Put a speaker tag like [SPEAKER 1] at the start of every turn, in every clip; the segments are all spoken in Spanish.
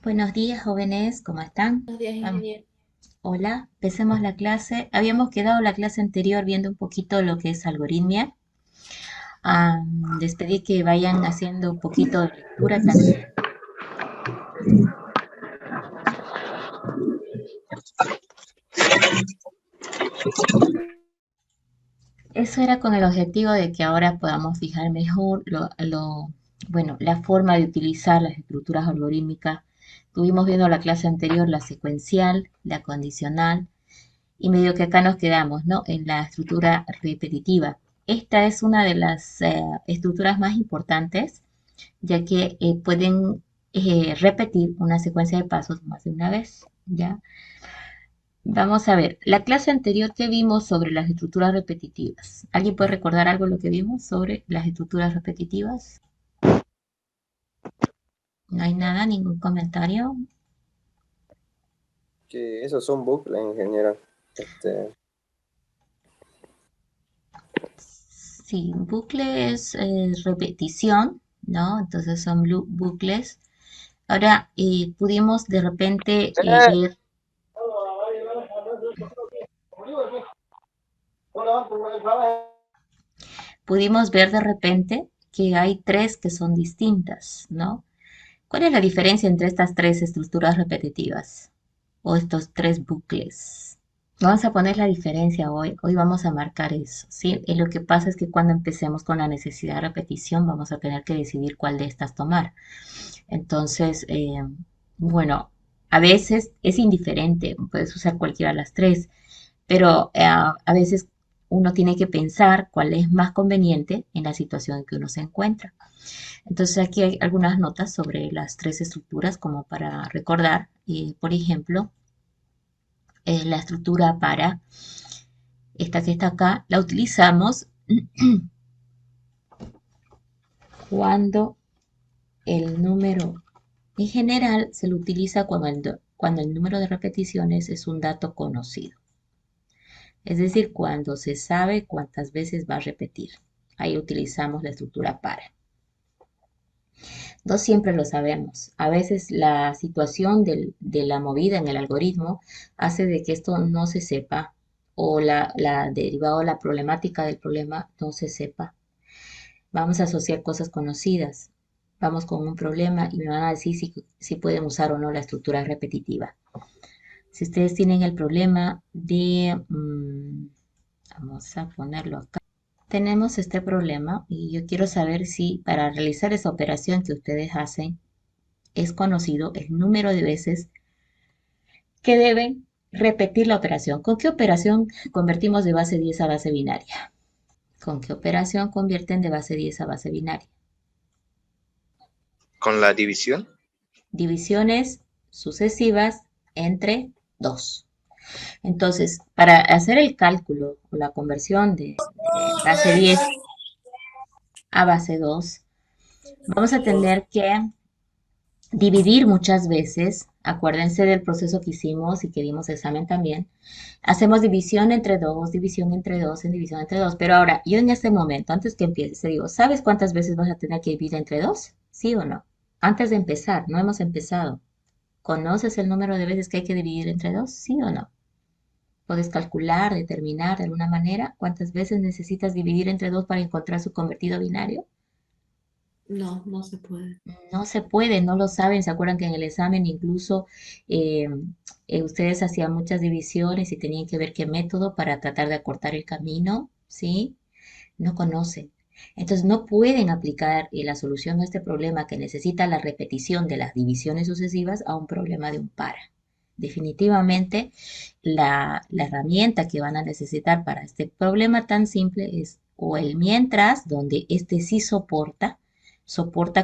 [SPEAKER 1] Buenos días, jóvenes, ¿cómo están?
[SPEAKER 2] Buenos días,
[SPEAKER 1] Vamos.
[SPEAKER 2] ingeniero.
[SPEAKER 1] Hola, empecemos la clase. Habíamos quedado la clase anterior viendo un poquito lo que es algoritmia. Les pedí que vayan haciendo un poquito de lectura también. Eso era con el objetivo de que ahora podamos fijar mejor bueno, la forma de utilizar las estructuras algorítmicas. Estuvimos viendo la clase anterior la secuencial, la condicional, y medio que acá nos quedamos, ¿no? En la estructura repetitiva. Esta es una de las estructuras más importantes, ya que pueden repetir una secuencia de pasos más de una vez, ¿ya? Vamos a ver, la clase anterior que vimos sobre las estructuras repetitivas. ¿Alguien puede recordar algo de lo que vimos sobre las estructuras repetitivas? No hay nada, ningún comentario.
[SPEAKER 3] Que esos son bucles, ingeniero.
[SPEAKER 1] Sí, bucle es repetición, ¿no? Entonces son bucles. Ahora pudimos de repente pudimos ver de repente que hay tres que son distintas, ¿no? ¿Cuál es la diferencia entre estas tres estructuras repetitivas o estos tres bucles? Vamos a poner la diferencia hoy. Hoy vamos a marcar eso, ¿sí? Y lo que pasa es que cuando empecemos con la necesidad de repetición, vamos a tener que decidir cuál de estas tomar. Entonces, bueno, a veces es indiferente, puedes usar cualquiera de las tres, pero a veces uno tiene que pensar cuál es más conveniente en la situación en que uno se encuentra. Entonces, aquí hay algunas notas sobre las tres estructuras como para recordar. Por ejemplo, la estructura para esta que está acá, la utilizamos cuando el número en general se lo utiliza cuando el número de repeticiones es un dato conocido. Es decir, cuando se sabe cuántas veces va a repetir. Ahí utilizamos la estructura para. No siempre lo sabemos. A veces la situación de la movida en el algoritmo hace de que esto no se sepa o la derivada o la problemática del problema no se sepa. Vamos a asociar cosas conocidas. Vamos con un problema y me van a decir si pueden usar o no la estructura repetitiva. Si ustedes tienen el problema vamos a ponerlo acá. Tenemos este problema y yo quiero saber si para realizar esa operación que ustedes hacen es conocido el número de veces que deben repetir la operación. ¿Con qué operación convertimos de base 10 a base binaria? ¿Con qué operación convierten de base 10 a base binaria?
[SPEAKER 3] Con la división.
[SPEAKER 1] Divisiones sucesivas entre 2. Entonces, para hacer el cálculo o la conversión de base 10 a base 2, vamos a tener que dividir muchas veces. Acuérdense del proceso que hicimos y que dimos examen también. Hacemos división entre 2, división entre 2, en división entre 2. Pero ahora, yo en este momento, antes que empieces, te digo, ¿sabes cuántas veces vas a tener que dividir entre 2? ¿Sí o no? Antes de empezar, no hemos empezado. ¿Conoces el número de veces que hay que dividir entre 2? ¿Sí o no? ¿Puedes calcular, determinar de alguna manera cuántas veces necesitas dividir entre 2 para encontrar su convertido binario?
[SPEAKER 2] No, no se puede.
[SPEAKER 1] No se puede, no lo saben. ¿Se acuerdan que en el examen incluso eh, ustedes hacían muchas divisiones y tenían que ver qué método para tratar de acortar el camino? ¿Sí? No conocen. Entonces no pueden aplicar la solución a este problema que necesita la repetición de las divisiones sucesivas a un problema de un para. Definitivamente la herramienta que van a necesitar para este problema tan simple es o el mientras, donde este sí soporta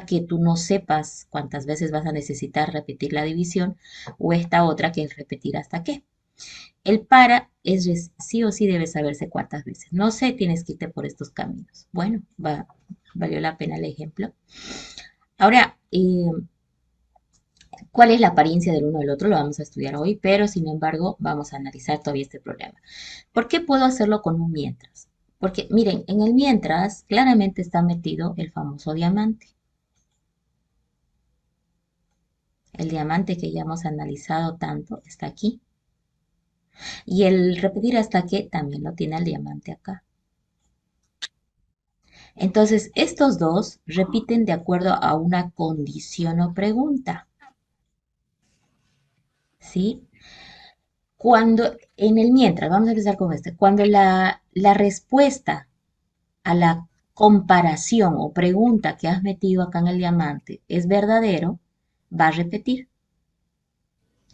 [SPEAKER 1] que tú no sepas cuántas veces vas a necesitar repetir la división, o esta otra que es repetir hasta qué. El para es sí o sí debe saberse cuántas veces. No sé, tienes que irte por estos caminos. Bueno, valió la pena el ejemplo. Ahora, ¿cuál es la apariencia del uno del otro? Lo vamos a estudiar hoy, pero sin embargo vamos a analizar todavía este problema. ¿Por qué puedo hacerlo con un mientras? Porque miren, en el mientras claramente está metido el famoso diamante. El diamante que ya hemos analizado tanto está aquí. Y el repetir hasta que también lo tiene el diamante acá. Entonces, estos dos repiten de acuerdo a una condición o pregunta. ¿Sí? Cuando, en el mientras, vamos a empezar con este, cuando la respuesta a la comparación o pregunta que has metido acá en el diamante es verdadero, va a repetir,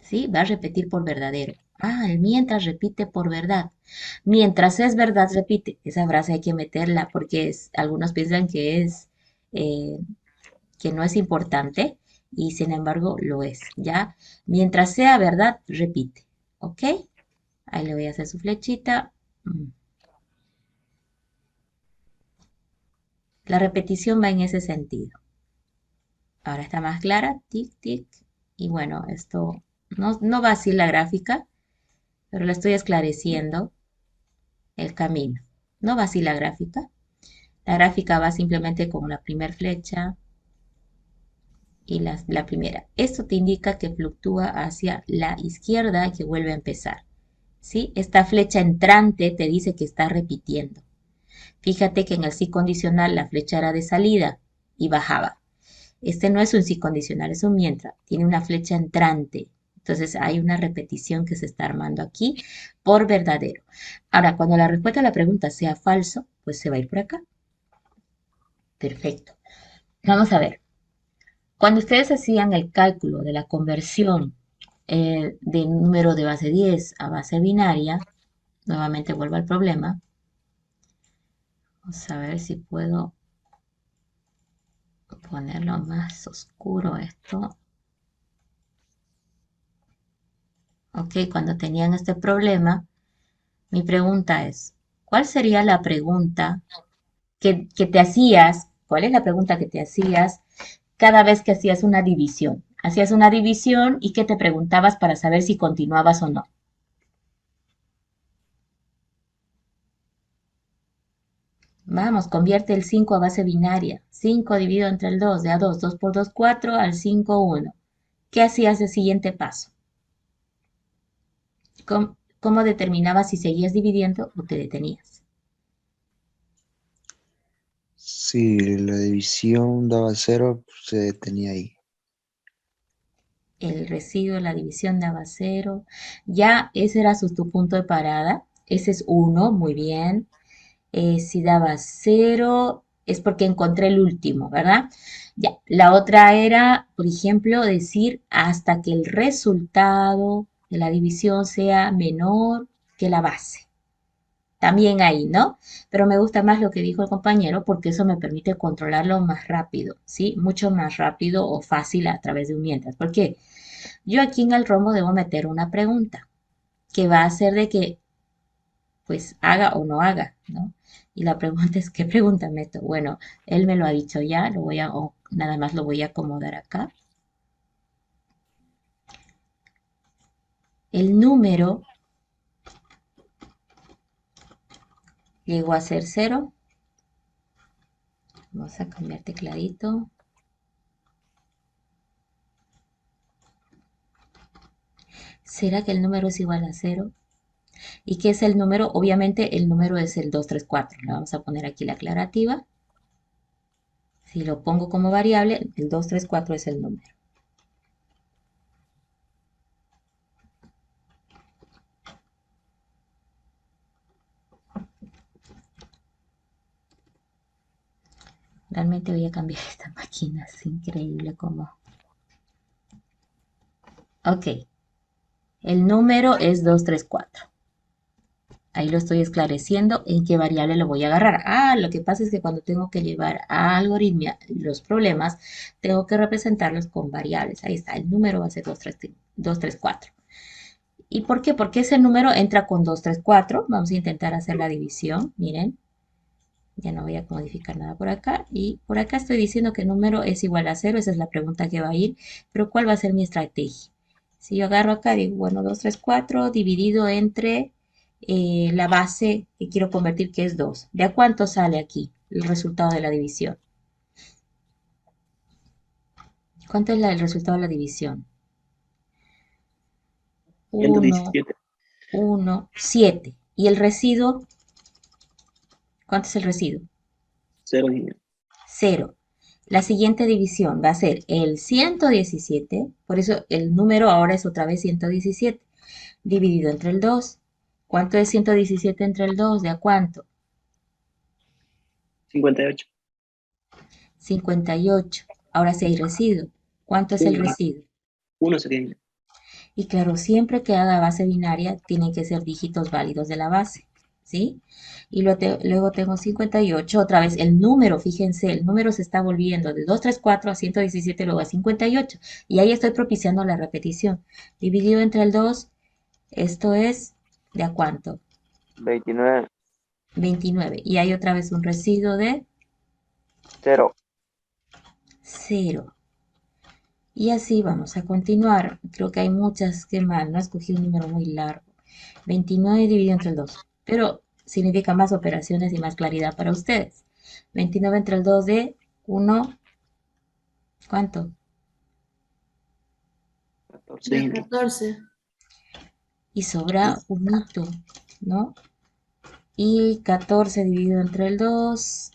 [SPEAKER 1] ¿sí? Va a repetir por verdadero. Ah, el mientras repite por verdad. Mientras es verdad, repite. Esa frase hay que meterla porque algunos piensan eh, que no es importante y sin embargo lo es, ¿ya? Mientras sea verdad, repite, ¿ok? Ahí le voy a hacer su flechita. Mm. La repetición va en ese sentido. Ahora está más clara, tic, tic. Y bueno, esto no va así la gráfica, pero la estoy esclareciendo el camino. No va así la gráfica. La gráfica va simplemente con la primera flecha y la primera. Esto te indica que fluctúa hacia la izquierda y que vuelve a empezar. ¿Sí? Esta flecha entrante te dice que está repitiendo. Fíjate que en el sí condicional la flecha era de salida y bajaba. Este no es un sí condicional, es un mientras. Tiene una flecha entrante. Entonces hay una repetición que se está armando aquí por verdadero. Ahora, cuando la respuesta a la pregunta sea falso, pues se va a ir por acá. Perfecto. Vamos a ver. Cuando ustedes hacían el cálculo de la conversión de número de base 10 a base binaria, nuevamente vuelvo al problema. Vamos a ver si puedo ponerlo más oscuro esto. Ok, cuando tenían este problema, mi pregunta es, ¿cuál sería la pregunta que te hacías? ¿Cuál es la pregunta que te hacías cada vez que hacías una división? Hacías una división y que te preguntabas para saber si continuabas o no. Vamos, convierte el 5 a base binaria. 5 dividido entre el 2, de a 2, 2 por 2, 4, al 5, 1. ¿Qué hacías de siguiente paso? ¿Cómo determinabas si seguías dividiendo o te detenías?
[SPEAKER 4] Si la división daba 0, pues se detenía ahí.
[SPEAKER 1] El residuo, la división daba 0. Ya ese era tu punto de parada. Ese es 1, muy bien. Si daba 0 es porque encontré el último, ¿verdad? Ya, la otra era, por ejemplo, decir hasta que el resultado de la división sea menor que la base. También ahí, ¿no? Pero me gusta más lo que dijo el compañero porque eso me permite controlarlo más rápido, ¿sí? Mucho más rápido o fácil a través de un mientras. ¿Por qué? Yo aquí en el rombo debo meter una pregunta que va a ser de que pues haga o no haga, ¿no? Y la pregunta es, ¿qué pregunta meto? Bueno, él me lo ha dicho ya, o nada más lo voy a acomodar acá. El número llegó a ser 0. Vamos a cambiar tecladito. ¿Será que el número es igual a 0? ¿Y qué es el número? Obviamente el número es el 234. Le vamos a poner aquí la aclarativa. Si lo pongo como variable, el 234 es el número. Realmente voy a cambiar esta máquina. Es increíble cómo. Ok. El número es 234. Ahí lo estoy esclareciendo en qué variable lo voy a agarrar. Ah, lo que pasa es que cuando tengo que llevar a algoritmia los problemas, tengo que representarlos con variables. Ahí está, el número va a ser 234. ¿Y por qué? Porque ese número entra con 234. Vamos a intentar hacer la división. Miren, ya no voy a modificar nada por acá. Y por acá estoy diciendo que el número es igual a 0. Esa es la pregunta que va a ir. Pero ¿cuál va a ser mi estrategia? Si yo agarro acá, digo, bueno, 234 dividido entre la base que quiero convertir, que es 2. ¿De a cuánto sale aquí el resultado de la división? ¿Cuánto es el resultado de la división? 1,
[SPEAKER 5] 117.
[SPEAKER 1] 1, 7. ¿Y el residuo? ¿Cuánto es el residuo?
[SPEAKER 5] 0.
[SPEAKER 1] 0. La siguiente división va a ser el 117, por eso el número ahora es otra vez 117, dividido entre el 2. ¿Cuánto es 117 entre el 2? ¿De a cuánto?
[SPEAKER 5] 58.
[SPEAKER 1] 58. Ahora sí hay residuo. ¿Cuánto es el residuo?
[SPEAKER 5] 1 sería.
[SPEAKER 1] Y claro, siempre que haga base binaria, tienen que ser dígitos válidos de la base, ¿sí? Y luego tengo 58, otra vez el número, fíjense, el número se está volviendo de 234 a 117, luego a 58. Y ahí estoy propiciando la repetición. Dividido entre el 2, esto es, ¿de a cuánto?
[SPEAKER 3] 29.
[SPEAKER 1] 29. Y hay otra vez un residuo de
[SPEAKER 3] 0.
[SPEAKER 1] 0. Y así vamos a continuar. Creo que hay muchas que mal, no escogí un número muy largo. 29 dividido entre el 2. Pero significa más operaciones y más claridad para ustedes. 29 entre el 2 de 1. ¿Cuánto?
[SPEAKER 5] 14.
[SPEAKER 2] 14.
[SPEAKER 1] Y sobra un hito, ¿no? Y 14 dividido entre el 2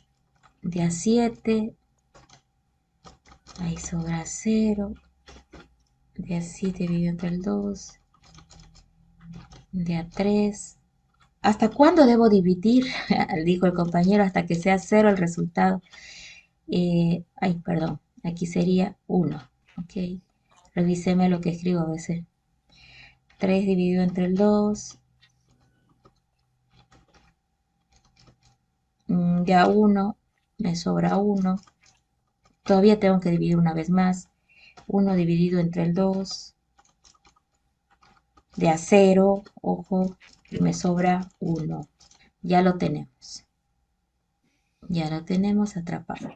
[SPEAKER 1] de a 7. Ahí sobra 0. De a 7 dividido entre el 2. De a 3. ¿Hasta cuándo debo dividir? Dijo el compañero, hasta que sea 0 el resultado. Ay, perdón, aquí sería 1. Ok, revíseme lo que escribo a veces. 3 dividido entre el 2. Ya 1, me sobra 1. Todavía tengo que dividir una vez más. 1 dividido entre el 2. De a 0, ojo, y me sobra 1. Ya lo tenemos. Ya lo tenemos atrapado.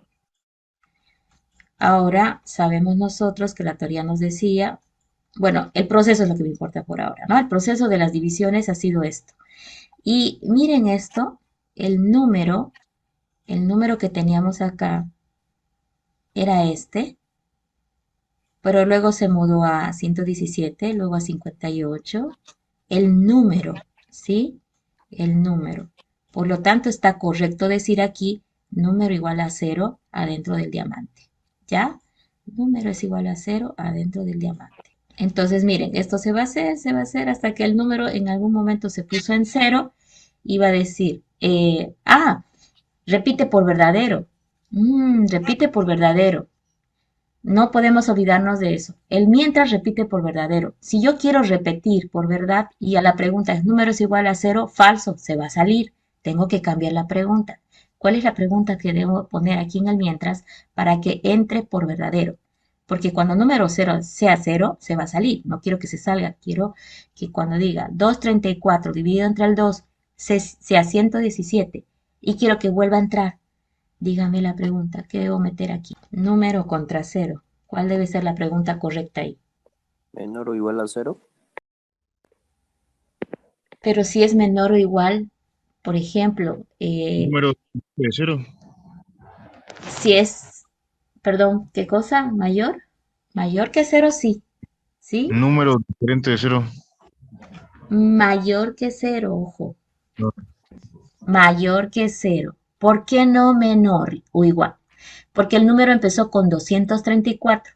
[SPEAKER 1] Ahora sabemos nosotros que la teoría nos decía, bueno, el proceso es lo que me importa por ahora, ¿no? El proceso de las divisiones ha sido esto. Y miren esto, el número que teníamos acá era este, pero luego se mudó a 117, luego a 58. El número, ¿sí? El número. Por lo tanto, está correcto decir aquí número igual a 0 adentro del diamante. ¿Ya? Número es igual a 0 adentro del diamante. Entonces, miren, esto se va a hacer hasta que el número en algún momento se puso en 0 y va a decir, repite por verdadero. Repite por verdadero. No podemos olvidarnos de eso. El mientras repite por verdadero. Si yo quiero repetir por verdad y a la pregunta es número es igual a 0, falso, se va a salir. Tengo que cambiar la pregunta. ¿Cuál es la pregunta que debo poner aquí en el mientras para que entre por verdadero? Porque cuando número 0 sea 0, se va a salir. No quiero que se salga. Quiero que cuando diga 234 dividido entre el 2 sea 117 y quiero que vuelva a entrar. Dígame la pregunta, ¿qué debo meter aquí? Número contra 0. ¿Cuál debe ser la pregunta correcta ahí?
[SPEAKER 3] Menor o igual a 0.
[SPEAKER 1] Pero si es menor o igual, por ejemplo,
[SPEAKER 6] Número de 0.
[SPEAKER 1] si es, perdón, ¿qué cosa? ¿Mayor? Mayor que 0, sí. ¿Sí?
[SPEAKER 6] Número diferente de 0.
[SPEAKER 1] Mayor que 0, ojo. Mayor que 0. ¿Por qué no menor o igual? Porque el número empezó con 234.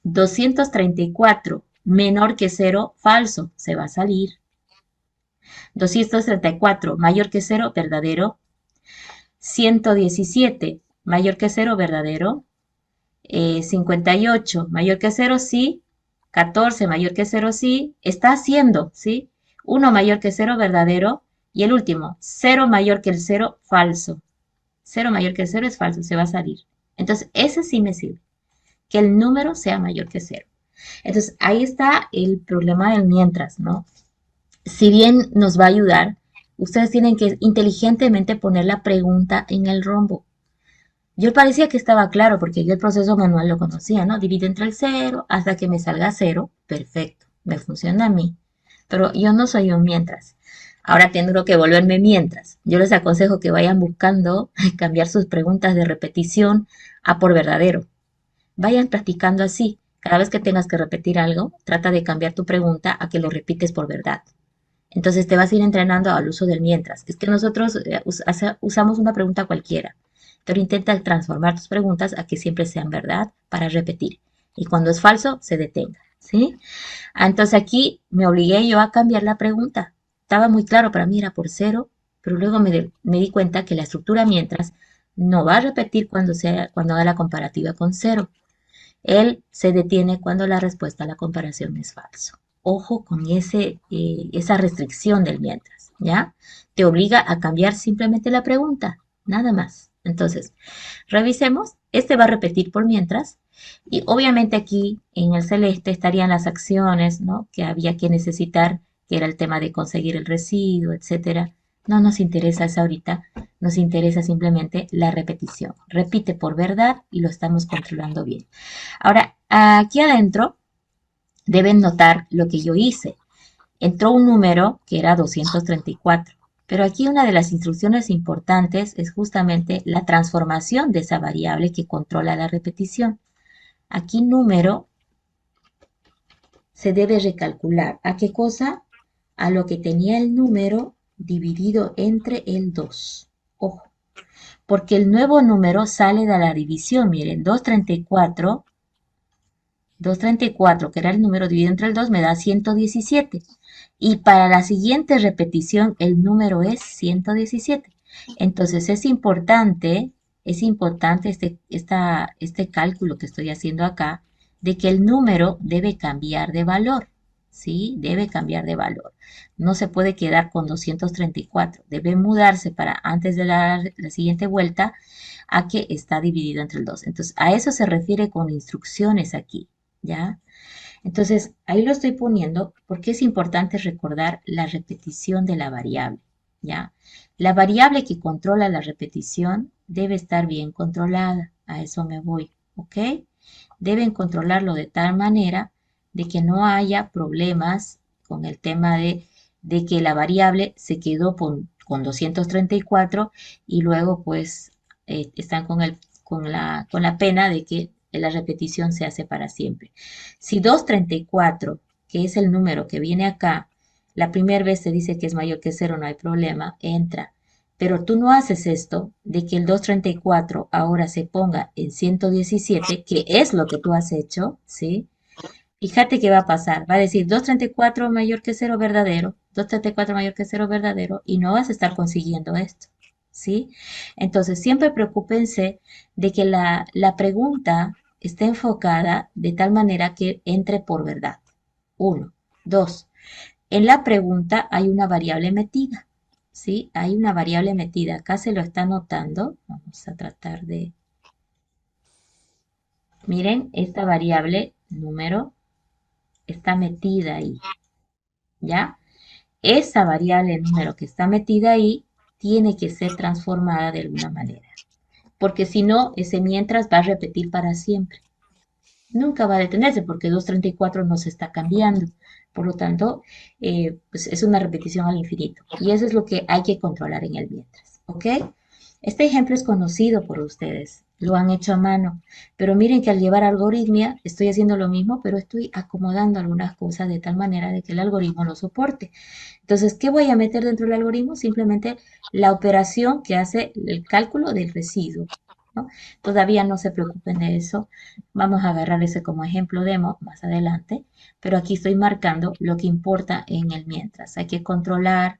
[SPEAKER 1] 234 menor que 0, falso, se va a salir. 234 mayor que 0, verdadero. 117 mayor que 0, verdadero. 58 mayor que 0, sí. 14 mayor que 0, sí. Está haciendo, ¿sí? 1 mayor que 0, verdadero. Y el último, 0 mayor que el 0, falso. 0 mayor que el 0 es falso, se va a salir. Entonces, ese sí me sirve. Que el número sea mayor que 0. Entonces, ahí está el problema del mientras, ¿no? Si bien nos va a ayudar, ustedes tienen que inteligentemente poner la pregunta en el rombo. Yo parecía que estaba claro porque yo el proceso manual lo conocía, ¿no? Divide entre el 0 hasta que me salga 0. Perfecto, me funciona a mí. Pero yo no soy un mientras. Ahora tengo que volverme mientras. Yo les aconsejo que vayan buscando cambiar sus preguntas de repetición a por verdadero. Vayan practicando así. Cada vez que tengas que repetir algo, trata de cambiar tu pregunta a que lo repites por verdad. Entonces te vas a ir entrenando al uso del mientras. Es que nosotros usamos una pregunta cualquiera, pero intenta transformar tus preguntas a que siempre sean verdad para repetir. Y cuando es falso, se detenga, ¿sí? Entonces aquí me obligué yo a cambiar la pregunta. Estaba muy claro, para mí era por cero, pero luego me di cuenta que la estructura mientras no va a repetir cuando haga la comparativa con cero. Él se detiene cuando la respuesta a la comparación es falso. Ojo con esa restricción del mientras, ¿ya? Te obliga a cambiar simplemente la pregunta, nada más. Entonces, revisemos. Este va a repetir por mientras. Y obviamente aquí en el celeste estarían las acciones, ¿no? Que había que necesitar, que era el tema de conseguir el residuo, etcétera. No nos interesa eso ahorita, nos interesa simplemente la repetición. Repite por verdad y lo estamos controlando bien. Ahora, aquí adentro deben notar lo que yo hice. Entró un número que era 234, pero aquí una de las instrucciones importantes es justamente la transformación de esa variable que controla la repetición. Aquí número se debe recalcular. ¿A qué cosa? A lo que tenía el número dividido entre el 2. Ojo, porque el nuevo número sale de la división. Miren, 234, que era el número dividido entre el 2, me da 117. Y para la siguiente repetición, el número es 117. Entonces es importante este cálculo que estoy haciendo acá, de que el número debe cambiar de valor, ¿sí? Debe cambiar de valor. No se puede quedar con 234, debe mudarse para antes de la siguiente vuelta a que está dividido entre el 2. Entonces, a eso se refiere con instrucciones aquí, ¿ya? Entonces, ahí lo estoy poniendo porque es importante recordar la repetición de la variable, ¿ya? La variable que controla la repetición debe estar bien controlada, a eso me voy, ¿ok? Deben controlarlo de tal manera de que no haya problemas con el tema de que la variable se quedó con 234 y luego pues están con la pena de que la repetición se hace para siempre. Si 234, que es el número que viene acá, la primera vez se dice que es mayor que 0, no hay problema, entra. Pero tú no haces esto de que el 234 ahora se ponga en 117, que es lo que tú has hecho, ¿sí? Fíjate qué va a pasar. Va a decir 234 mayor que 0 verdadero, 234 mayor que 0 verdadero, y no vas a estar consiguiendo esto, ¿sí? Entonces, siempre preocúpense de que la pregunta esté enfocada de tal manera que entre por verdad. 1. 2. En la pregunta hay una variable metida, ¿sí? Hay una variable metida. Acá se lo está anotando. Vamos a tratar de... Miren, esta variable número está metida ahí, ¿ya? Esa variable número que está metida ahí tiene que ser transformada de alguna manera, porque si no, ese mientras va a repetir para siempre. Nunca va a detenerse porque 234 no se está cambiando. Por lo tanto, pues es una repetición al infinito. Y eso es lo que hay que controlar en el mientras, ¿ok? Este ejemplo es conocido por ustedes, lo han hecho a mano, pero miren que al llevar algoritmia estoy haciendo lo mismo, pero estoy acomodando algunas cosas de tal manera de que el algoritmo lo soporte. Entonces, ¿qué voy a meter dentro del algoritmo? Simplemente la operación que hace el cálculo del residuo, ¿no? Todavía no se preocupen de eso, vamos a agarrar ese como ejemplo demo más adelante, pero aquí estoy marcando lo que importa en el mientras. Hay que controlar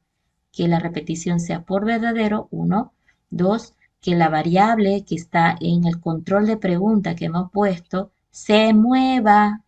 [SPEAKER 1] que la repetición sea por verdadero, 1. 2, que la variable que está en el control de pregunta que hemos puesto se mueva.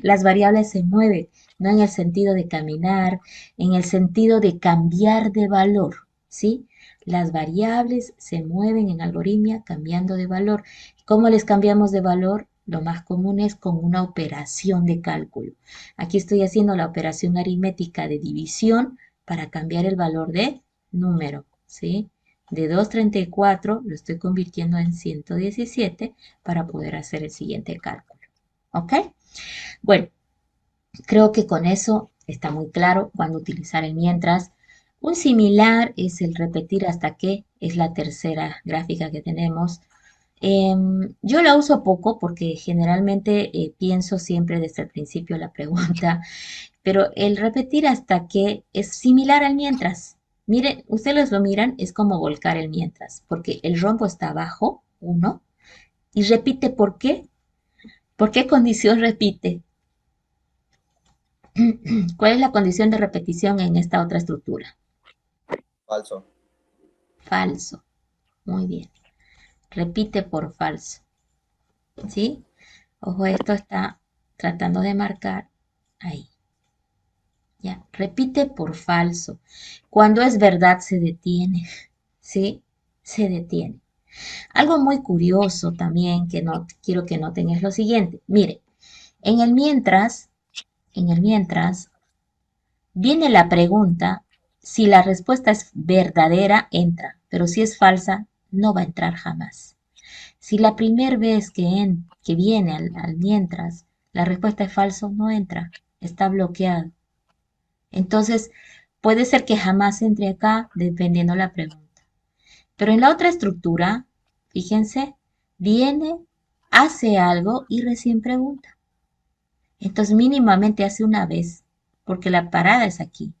[SPEAKER 1] Las variables se mueven, no en el sentido de caminar, en el sentido de cambiar de valor, ¿sí? Las variables se mueven en algoritmia cambiando de valor. ¿Cómo les cambiamos de valor? Lo más común es con una operación de cálculo. Aquí estoy haciendo la operación aritmética de división para cambiar el valor de número, ¿sí? De 234 lo estoy convirtiendo en 117 para poder hacer el siguiente cálculo. ¿Ok? Bueno, creo que con eso está muy claro cuándo utilizar el mientras. Un similar es el repetir hasta que, es la tercera gráfica que tenemos. Yo la uso poco porque generalmente pienso siempre desde el principio la pregunta, pero el repetir hasta que es similar al mientras. Miren, ustedes lo miran, es como volcar el mientras, porque el rombo está abajo, uno, y repite ¿por qué? ¿Por qué condición repite? ¿Cuál es la condición de repetición en esta otra estructura?
[SPEAKER 7] Falso.
[SPEAKER 1] Falso. Muy bien. Repite por falso. ¿Sí? Ojo, esto está tratando de marcar ahí. Ya. Repite por falso. Cuando es verdad se detiene. ¿Sí? Se detiene. Algo muy curioso también que no quiero que noten es lo siguiente. Mire, en en el mientras, viene la pregunta, si la respuesta es verdadera, entra, pero si es falsa, no va a entrar jamás. Si la primera vez que viene al mientras, la respuesta es falso, no entra, está bloqueado. Entonces, puede ser que jamás entre acá, dependiendo la pregunta. Pero en la otra estructura, fíjense, viene, hace algo y recién pregunta. Entonces, mínimamente hace una vez, porque la parada es aquí.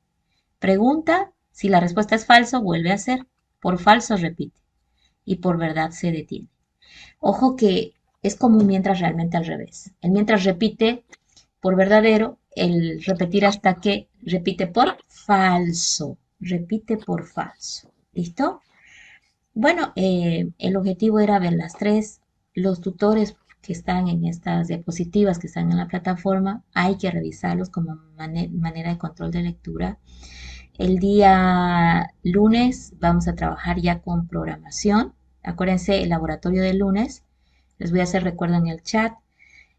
[SPEAKER 1] Pregunta, si la respuesta es falso, vuelve a hacer. Por falso repite. Y por verdad se detiene. Ojo que es como un mientras realmente al revés. El mientras repite por verdadero, el repetir hasta que repite por falso. Repite por falso. ¿Listo? Bueno, el objetivo era ver las tres. Los tutores que están en estas diapositivas, que están en la plataforma, hay que revisarlos como manera de control de lectura. El día lunes vamos a trabajar ya con programación. Acuérdense, el laboratorio del lunes. Les voy a hacer recuerdo en el chat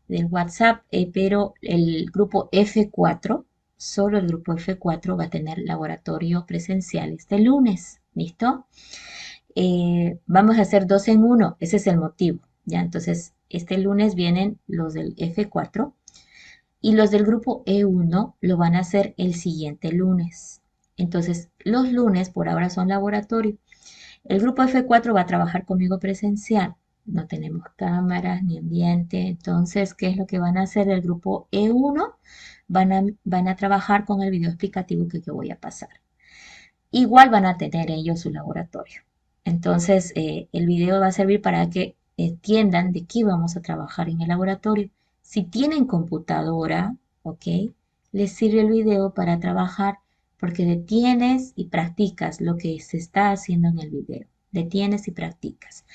[SPEAKER 1] del WhatsApp, pero el grupo F4, solo el grupo F4 va a tener laboratorio presencial este lunes. ¿Listo? Vamos a hacer 2 en 1, ese es el motivo. ¿Ya? Entonces, este lunes vienen los del F4 y los del grupo E1 lo van a hacer el siguiente lunes. Entonces, los lunes por ahora son laboratorio. El grupo F4 va a trabajar conmigo presencial. No tenemos cámaras ni ambiente. Entonces, ¿qué es lo que van a hacer el grupo E1? Van a trabajar con el video explicativo que yo voy a pasar. Igual van a tener ellos su laboratorio. Entonces, el video va a servir para que entiendan de qué vamos a trabajar en el laboratorio. Si tienen computadora, ¿ok? Les sirve el video para trabajar porque detienes y practicas lo que se está haciendo en el video. Detienes y practicas.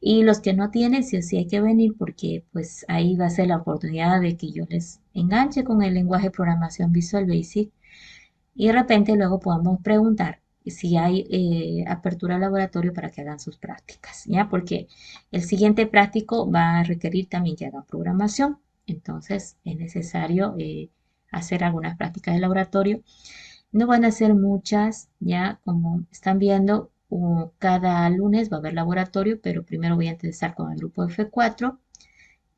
[SPEAKER 1] Y los que no tienen, sí o sí hay que venir porque pues ahí va a ser la oportunidad de que yo les enganche con el lenguaje de programación Visual Basic y de repente luego podamos preguntar si hay apertura al laboratorio para que hagan sus prácticas, ¿ya? Porque el siguiente práctico va a requerir también que hagan programación, entonces es necesario hacer algunas prácticas de laboratorio. No van a ser muchas, ya como están viendo, cada lunes va a haber laboratorio, pero primero voy a empezar con el grupo F4,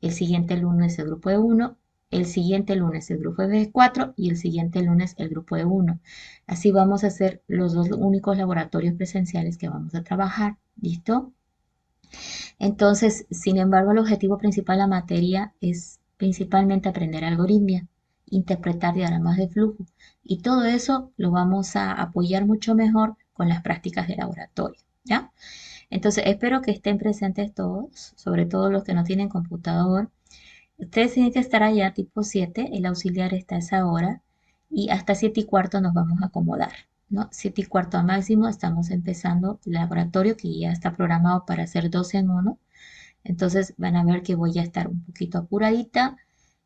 [SPEAKER 1] el siguiente lunes el grupo E1, el siguiente lunes el grupo F4 y el siguiente lunes el grupo E1. Así vamos a hacer los dos únicos laboratorios presenciales que vamos a trabajar. ¿Listo? Entonces, sin embargo, el objetivo principal de la materia es principalmente aprender algoritmia, interpretar diagramas de flujo. Y todo eso lo vamos a apoyar mucho mejor con las prácticas de laboratorio. ¿Ya? Entonces, espero que estén presentes todos, sobre todo los que no tienen computador. Ustedes tienen que estar allá tipo 7, el auxiliar está a esa hora y hasta 7 y cuarto nos vamos a acomodar, ¿no? 7 y cuarto a máximo estamos empezando el laboratorio que ya está programado para hacer 2 en 1. Entonces van a ver que voy a estar un poquito apuradita.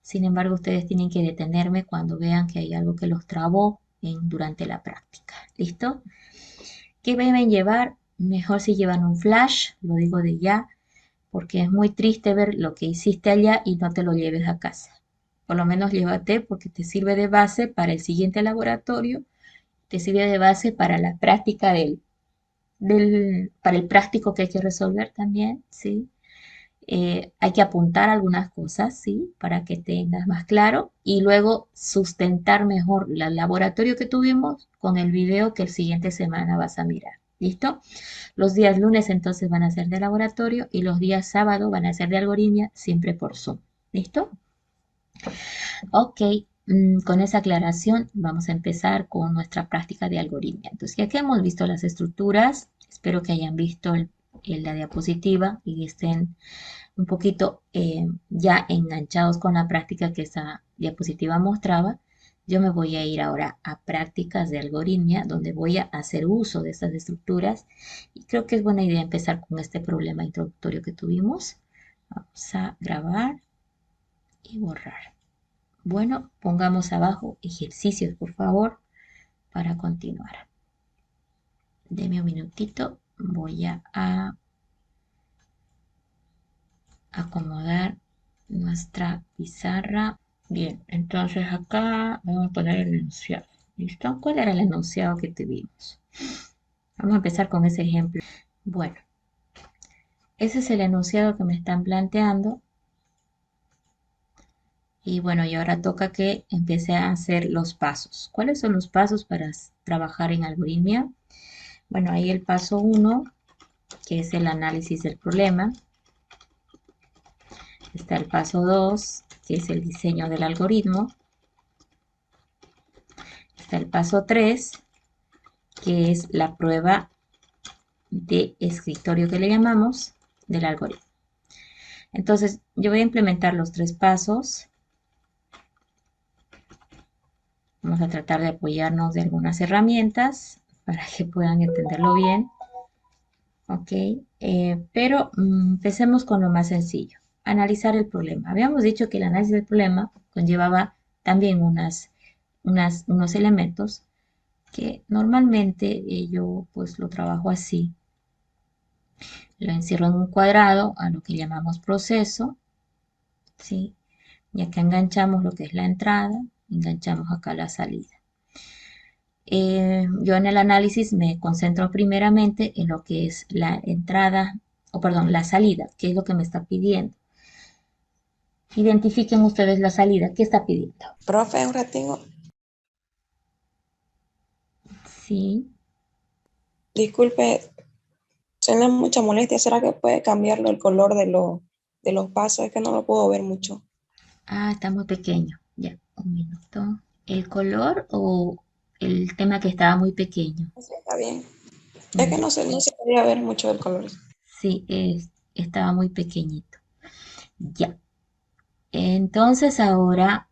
[SPEAKER 1] Sin embargo, ustedes tienen que detenerme cuando vean que hay algo que los trabó durante la práctica. ¿Listo? ¿Qué deben llevar? Mejor si llevan un flash, lo digo de ya, porque es muy triste ver lo que hiciste allá y no te lo lleves a casa. Por lo menos llévate porque te sirve de base para el siguiente laboratorio, te sirve de base para la práctica para el práctico que hay que resolver también, ¿sí? Hay que apuntar algunas cosas, ¿sí? Para que tengas más claro y luego sustentar mejor el laboratorio que tuvimos con el video que el siguiente semana vas a mirar. ¿Listo? Los días lunes entonces van a ser de laboratorio y los días sábado van a ser de algoritmia, siempre por Zoom. ¿Listo? Ok, con esa aclaración vamos a empezar con nuestra práctica de algoritmia. Entonces, ya que hemos visto las estructuras, espero que hayan visto la diapositiva y estén un poquito ya enganchados con la práctica que esta diapositiva mostraba. Yo me voy a ir ahora a prácticas de algoritmia, donde voy a hacer uso de estas estructuras. Y creo que es buena idea empezar con este problema introductorio que tuvimos. Vamos a grabar y borrar. Bueno, pongamos abajo ejercicios, por favor, para continuar. Deme un minutito. Voy a acomodar nuestra pizarra. Bien, entonces acá vamos a poner el enunciado. ¿Listo? ¿Cuál era el enunciado que tuvimos? Vamos a empezar con ese ejemplo. Bueno, ese es el enunciado que me están planteando. Y bueno, y ahora toca que empiece a hacer los pasos. ¿Cuáles son los pasos para trabajar en algoritmia? Bueno, ahí el paso 1, que es el análisis del problema. Está el paso 2, que es el diseño del algoritmo. Está el paso 3, que es la prueba de escritorio que le llamamos del algoritmo. Entonces, yo voy a implementar los 3 pasos. Vamos a tratar de apoyarnos de algunas herramientas para que puedan entenderlo bien. Ok, pero empecemos con lo más sencillo. Analizar el problema. Habíamos dicho que el análisis del problema conllevaba también unos elementos que normalmente yo pues lo trabajo así. Lo encierro en un cuadrado a lo que llamamos proceso, ¿sí? Y acá enganchamos lo que es la entrada, enganchamos acá la salida. Yo en el análisis me concentro primeramente en lo que es la entrada, la salida, que es lo que me está pidiendo. Identifiquen ustedes la salida, ¿qué está pidiendo?
[SPEAKER 8] Profe, un ratito.
[SPEAKER 1] Sí.
[SPEAKER 8] Disculpe, tiene mucha molestia. ¿Será que puede cambiarlo el color de los pasos? Es que no lo puedo ver mucho.
[SPEAKER 1] Ah, está muy pequeño. Ya, un minuto. ¿El color o el tema que estaba muy pequeño?
[SPEAKER 8] Sí, está bien. Es que no se podía ver mucho el color.
[SPEAKER 1] Sí, estaba muy pequeñito. Ya. Entonces ahora,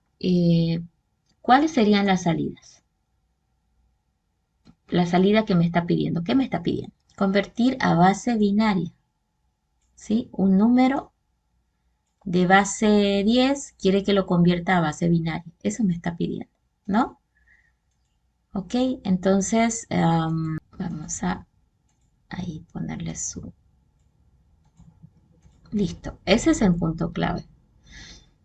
[SPEAKER 1] ¿cuáles serían las salidas? La salida que me está pidiendo. ¿Qué me está pidiendo? Convertir a base binaria. ¿Sí? Un número de base 10 quiere que lo convierta a base binaria. Eso me está pidiendo, ¿no? Ok, entonces vamos a ahí ponerle su... Listo, ese es el punto clave.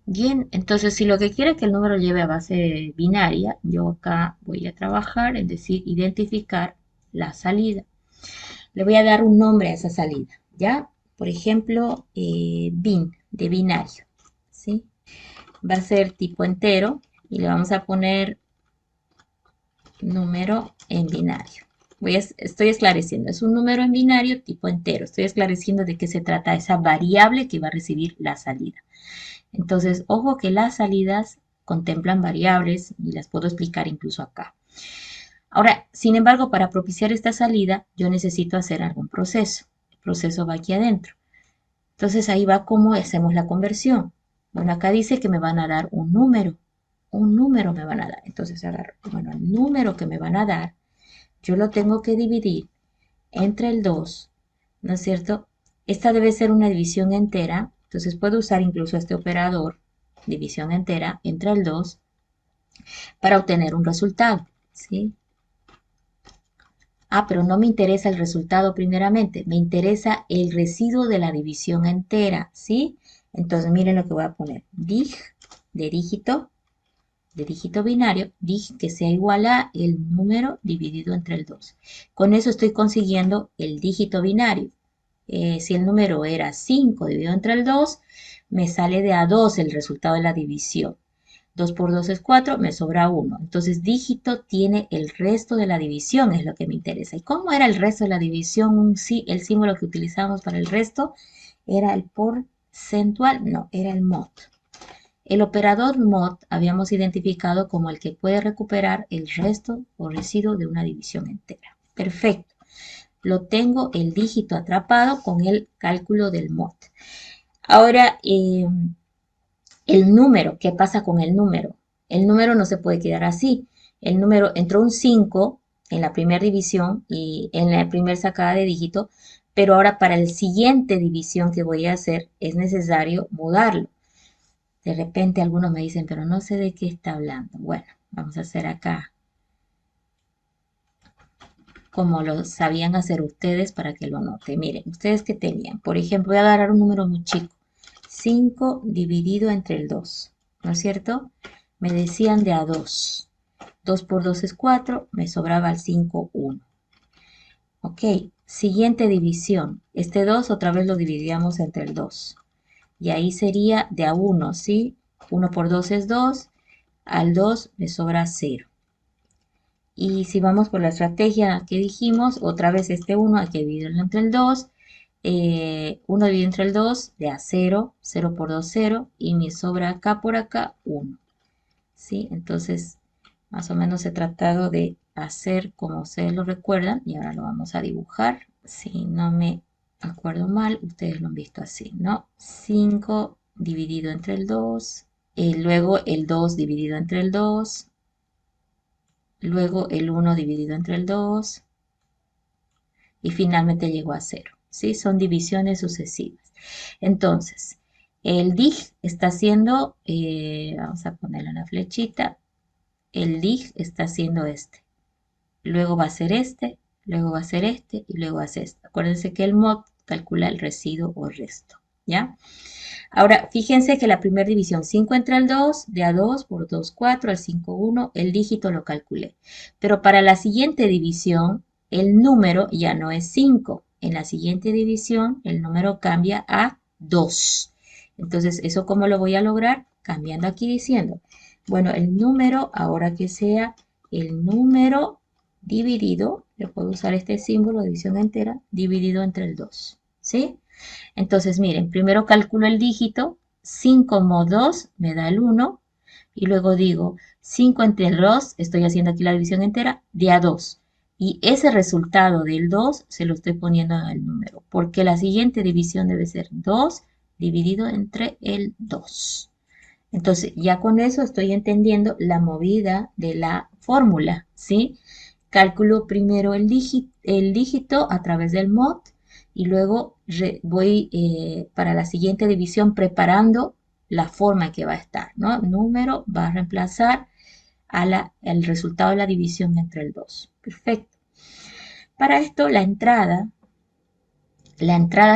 [SPEAKER 1] Bien, entonces si lo que quiere es que el número lleve a base binaria, yo acá voy a trabajar, es decir, identificar la salida. Le voy a dar un nombre a esa salida, ¿ya? Por ejemplo, bin, de binario, ¿sí? Va a ser tipo entero y le vamos a poner número en binario. Estoy esclareciendo, es un número en binario tipo entero. Estoy esclareciendo de qué se trata esa variable que va a recibir la salida. Entonces, ojo que las salidas contemplan variables y las puedo explicar incluso acá. Ahora, sin embargo, para propiciar esta salida, yo necesito hacer algún proceso. El proceso va aquí adentro. Entonces, ahí va cómo hacemos la conversión. Bueno, acá dice que me van a dar un número. Un número me van a dar. Entonces, agarro, bueno, el número que me van a dar, yo lo tengo que dividir entre el 2, ¿no es cierto? Esta debe ser una división entera. Entonces, puedo usar incluso este operador, división entera, entre el 2, para obtener un resultado, ¿sí? Ah, pero no me interesa el resultado primeramente, me interesa el residuo de la división entera, ¿sí? Entonces miren lo que voy a poner, dig de dígito binario, dig que sea igual a el número dividido entre el 2. Con eso estoy consiguiendo el dígito binario. Si el número era 5 dividido entre el 2, me sale de a 2 el resultado de la división. 2 por 2 es 4, me sobra 1. Entonces, dígito tiene el resto de la división, es lo que me interesa. ¿Y cómo era el resto de la división? El símbolo que utilizamos para el resto era el porcentual, no, era el mod. El operador mod habíamos identificado como el que puede recuperar el resto o residuo de una división entera. Perfecto. Lo tengo el dígito atrapado con el cálculo del mod. Ahora, el número, ¿qué pasa con el número? El número no se puede quedar así. El número entró un 5 en la primera división y en la primera sacada de dígito, pero ahora para el siguiente división que voy a hacer es necesario mudarlo. De repente algunos me dicen, pero no sé de qué está hablando. Bueno, vamos a hacer acá como lo sabían hacer ustedes para que lo noten. Miren, ustedes que tenían, por ejemplo, voy a agarrar un número muy chico. 5 dividido entre el 2, ¿no es cierto? Me decían de a 2. 2 por 2 es 4, me sobraba el 5, 1. Ok, siguiente división. Este 2 otra vez lo dividíamos entre el 2. Y ahí sería de a 1, ¿sí? 1 por 2 es 2, al 2 me sobra 0. Y si vamos por la estrategia que dijimos, otra vez este 1 hay que dividirlo entre el 2. 1 dividido entre el 2, de a 0, 0 por 2, 0, y me sobra acá por acá 1. ¿Sí? Entonces, más o menos he tratado de hacer como ustedes lo recuerdan, y ahora lo vamos a dibujar. Si no me acuerdo mal, ustedes lo han visto así, ¿no? 5 dividido entre el 2, luego el 2 dividido entre el 2, luego el 1 dividido entre el 2, y finalmente llegó a 0. ¿Sí? Son divisiones sucesivas. Entonces, el dig está haciendo, vamos a ponerle una flechita, el dig está haciendo este. Luego va a ser este, luego va a ser este y luego va a ser este. Acuérdense que el mod calcula el residuo o resto, ¿ya? Ahora, fíjense que la primera división, 5 entre el 2, de a 2 por 2, 4, al 5, 1, el dígito lo calculé. Pero para la siguiente división, el número ya no es 5. En la siguiente división, el número cambia a 2. Entonces, ¿eso cómo lo voy a lograr? Cambiando aquí diciendo, bueno, el número, ahora que sea el número dividido, yo puedo usar este símbolo de división entera, dividido entre el 2, ¿sí? Entonces, miren, primero calculo el dígito, 5 mod 2 me da el 1, y luego digo 5 entre el 2, estoy haciendo aquí la división entera, de a 2. Y ese resultado del 2 se lo estoy poniendo en el número, porque la siguiente división debe ser 2 dividido entre el 2. Entonces, ya con eso estoy entendiendo la movida de la fórmula, ¿sí? Calculo primero el dígito a través del mod y luego voy para la siguiente división preparando la forma que va a estar, ¿no? Número va a reemplazar el resultado de la división entre el 2. Perfecto. Para esto, la entrada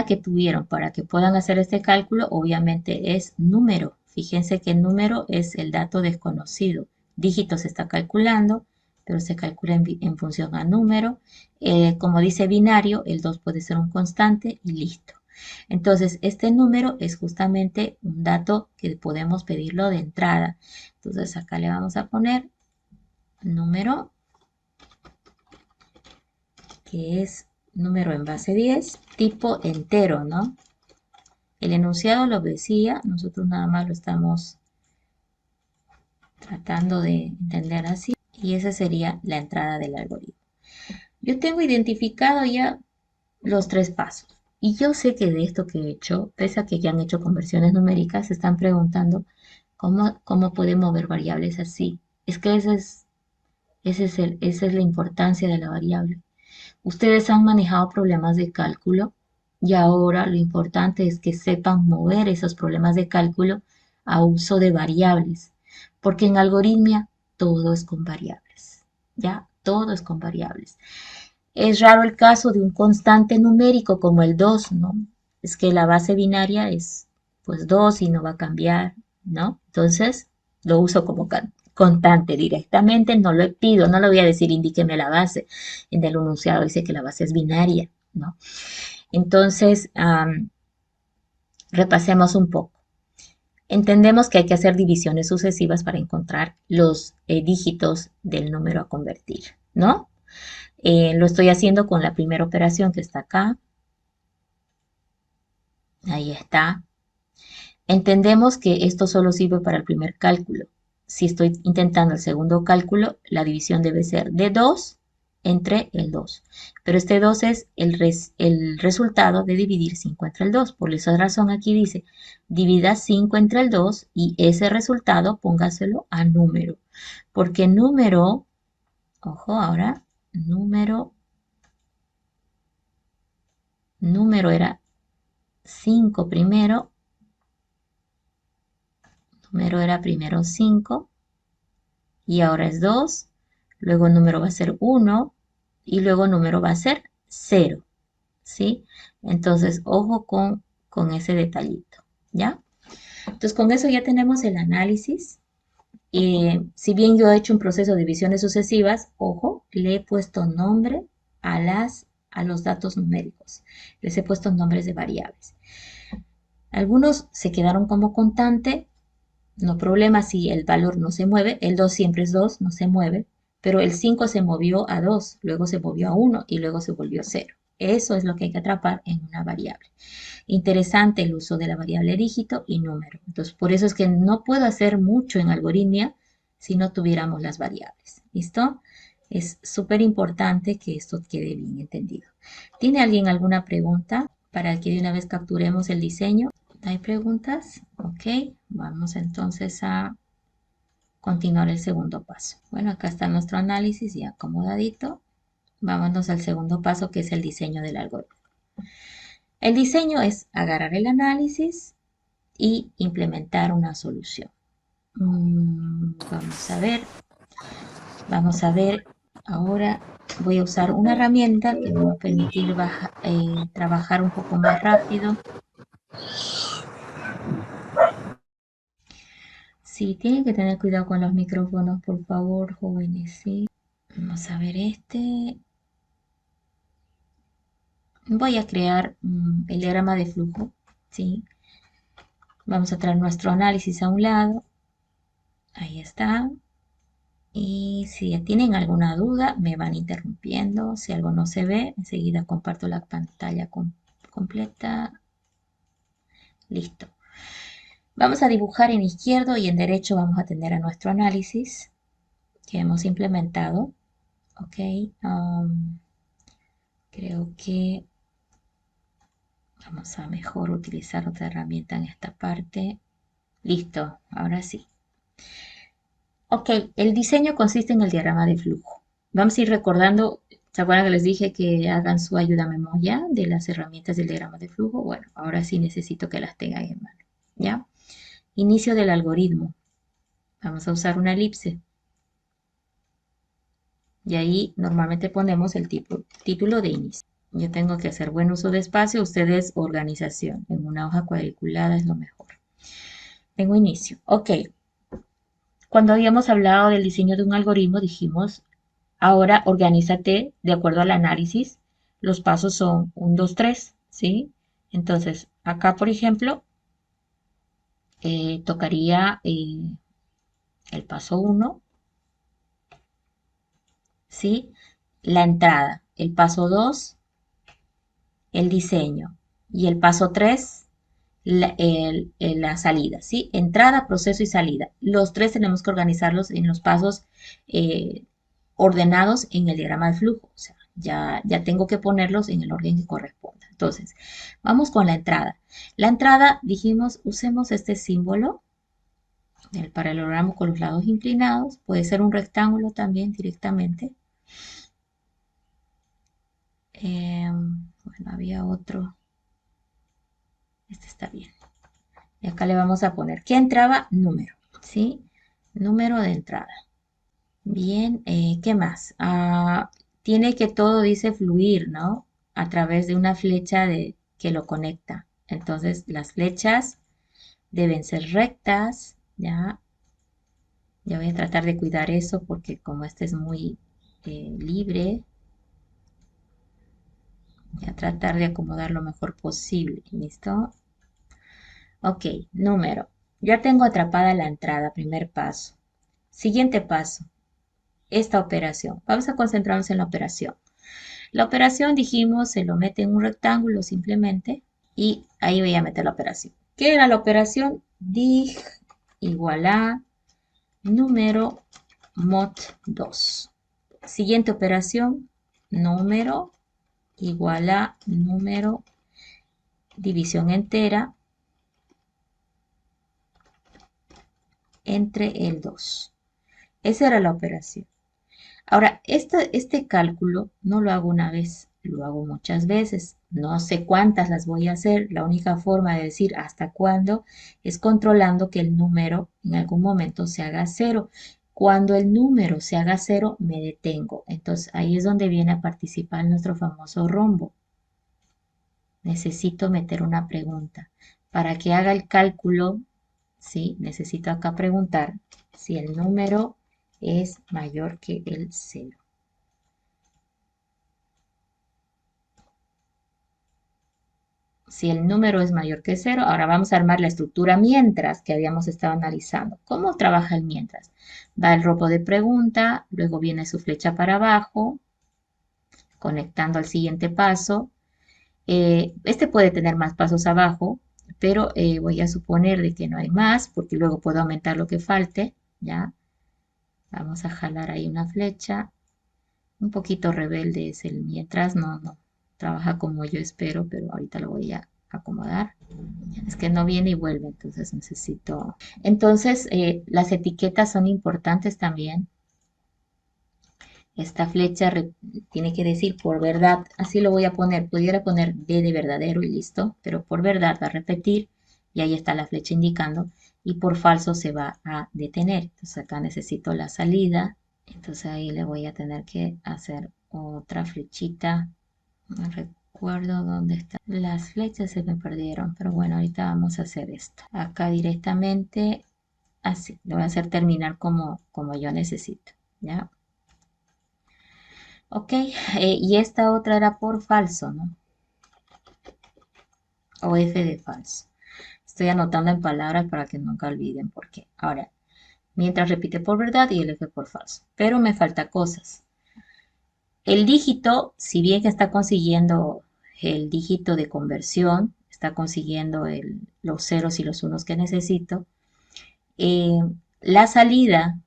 [SPEAKER 1] que tuvieron para que puedan hacer este cálculo, obviamente es número. Fíjense que el número es el dato desconocido. Dígito se está calculando, pero se calcula en función a número. Como dice binario, el 2 puede ser un constante y listo. Entonces, este número es justamente un dato que podemos pedirlo de entrada. Entonces, acá le vamos a poner número, que es número en base 10, tipo entero, ¿no? El enunciado lo decía, nosotros nada más lo estamos tratando de entender así. Y esa sería la entrada del algoritmo. Yo tengo identificado ya los 3 pasos. Y yo sé que de esto que he hecho, pese a que ya han hecho conversiones numéricas, se están preguntando cómo puede mover variables así. Es que esa es la importancia de la variable. Ustedes han manejado problemas de cálculo y ahora lo importante es que sepan mover esos problemas de cálculo a uso de variables, porque en algoritmia todo es con variables, ¿ya? Todo es con variables. Es raro el caso de un constante numérico como el 2, ¿no? Es que la base binaria es pues 2 y no va a cambiar, ¿no? Entonces lo uso como constante directamente, no lo pido, no le voy a decir indíqueme la base. En el enunciado dice que la base es binaria, ¿no? Entonces, repasemos un poco. Entendemos que hay que hacer divisiones sucesivas para encontrar los dígitos del número a convertir, ¿no? Lo estoy haciendo con la primera operación que está acá. Ahí está. Entendemos que esto solo sirve para el primer cálculo. Si estoy intentando el segundo cálculo, la división debe ser de 2 entre el 2. Pero este 2 es el resultado de dividir 5 entre el 2. Por esa razón aquí dice, divida 5 entre el 2 y ese resultado póngaselo a número. Porque número, ojo ahora, número era 5 primero. Número era primero 5 y ahora es 2. Luego el número va a ser 1 y luego el número va a ser 0. ¿Sí? Entonces, ojo con ese detallito. ¿Ya? Entonces, con eso ya tenemos el análisis. Si bien yo he hecho un proceso de divisiones sucesivas, ojo, le he puesto nombre a los datos numéricos. Les he puesto nombres de variables. Algunos se quedaron como constante. No problema si el valor no se mueve, el 2 siempre es 2, no se mueve, pero el 5 se movió a 2, luego se movió a 1 y luego se volvió 0. Eso es lo que hay que atrapar en una variable. Interesante el uso de la variable dígito y número. Entonces, por eso es que no puedo hacer mucho en algoritmia si no tuviéramos las variables. ¿Listo? Es súper importante que esto quede bien entendido. ¿Tiene alguien alguna pregunta para que de una vez capturemos el diseño? ¿Hay preguntas? Ok, vamos entonces a continuar el segundo paso. Bueno, acá está nuestro análisis ya acomodadito. Vámonos al segundo paso, que es el diseño del algoritmo. El diseño es agarrar el análisis y implementar una solución. Vamos a ver. Ahora voy a usar una herramienta que me va a permitir trabajar un poco más rápido. Sí, tienen que tener cuidado con los micrófonos, por favor, jóvenes, ¿sí? Vamos a ver este. Voy a crear el diagrama de flujo, ¿sí? Vamos a traer nuestro análisis a un lado. Ahí está. Y si tienen alguna duda, me van interrumpiendo. Si algo no se ve, enseguida comparto la pantalla completa. Listo. Vamos a dibujar en izquierdo y en derecho vamos a tener a nuestro análisis que hemos implementado. Ok. Creo que vamos a mejor utilizar otra herramienta en esta parte. Listo, ahora sí. Ok, el diseño consiste en el diagrama de flujo. Vamos a ir recordando, ¿se acuerdan que les dije que hagan su ayuda a memoria de las herramientas del diagrama de flujo? Bueno, ahora sí necesito que las tengan en mano, ¿ya? Inicio del algoritmo. Vamos a usar una elipse. Y ahí normalmente ponemos el título de inicio. Yo tengo que hacer buen uso de espacio, ustedes organización. En una hoja cuadriculada es lo mejor. Tengo inicio. Ok. Cuando habíamos hablado del diseño de un algoritmo, dijimos, ahora organízate de acuerdo al análisis. Los pasos son 1, 2, 3, ¿sí? Entonces, acá, por ejemplo, tocaría el paso 1, ¿sí? La entrada. El paso 2, el diseño. Y el paso 3, la salida, ¿sí? Entrada, proceso y salida. Los tres tenemos que organizarlos en los pasos ordenados en el diagrama de flujo. O sea, ya tengo que ponerlos en el orden que corresponda. Entonces, vamos con la entrada. La entrada, dijimos, usemos este símbolo, el paralelogramo con los lados inclinados. Puede ser un rectángulo también directamente. Bueno, había otro. Este está bien. Y acá le vamos a poner que entraba número, ¿sí? Número de entrada. Bien, ¿qué más? Tiene que todo, dice, fluir, ¿no? A través de una flecha que lo conecta. Entonces, las flechas deben ser rectas, ¿ya? Ya voy a tratar de cuidar eso porque como este es muy libre, voy a tratar de acomodar lo mejor posible, ¿listo? Ok, número. Ya tengo atrapada la entrada, primer paso. Siguiente paso, esta operación. Vamos a concentrarnos en la operación. La operación, dijimos, se lo mete en un rectángulo simplemente y ahí voy a meter la operación. ¿Qué era la operación? Dig igual a número mod 2. Siguiente operación, número igual a número división entera entre el 2. Esa era la operación. Ahora, este cálculo no lo hago una vez, lo hago muchas veces. No sé cuántas las voy a hacer. La única forma de decir hasta cuándo es controlando que el número en algún momento se haga 0. Cuando el número se haga 0, me detengo. Entonces, ahí es donde viene a participar nuestro famoso rombo. Necesito meter una pregunta. Para que haga el cálculo, ¿sí? Necesito acá preguntar si el número es mayor que el 0. Si el número es mayor que 0, ahora vamos a armar la estructura mientras que habíamos estado analizando. ¿Cómo trabaja el mientras? Va el rombo de pregunta, luego viene su flecha para abajo, conectando al siguiente paso. Este puede tener más pasos abajo, pero voy a suponer de que no hay más, porque luego puedo aumentar lo que falte, ¿ya? Vamos a jalar ahí una flecha. Un poquito rebelde es el mientras, no trabaja como yo espero, pero ahorita lo voy a acomodar. Es que no viene y vuelve, entonces necesito... Entonces, las etiquetas son importantes también. Esta flecha tiene que decir por verdad, así lo voy a poner, pudiera poner D de verdadero y listo, pero por verdad va a repetir y ahí está la flecha indicando y por falso se va a detener. Entonces acá necesito la salida, entonces ahí le voy a tener que hacer otra flechita. No recuerdo dónde están. Las flechas se me perdieron, pero bueno, ahorita vamos a hacer esto. Acá directamente, así, lo voy a hacer terminar como yo necesito, ¿ya? Ok, y esta otra era por falso, ¿no? O F de falso. Estoy anotando en palabras para que nunca olviden por qué. Ahora, mientras repite por verdad y el F por falso. Pero me falta cosas. El dígito, si bien que está consiguiendo el dígito de conversión, está consiguiendo los ceros y los unos que necesito, la salida,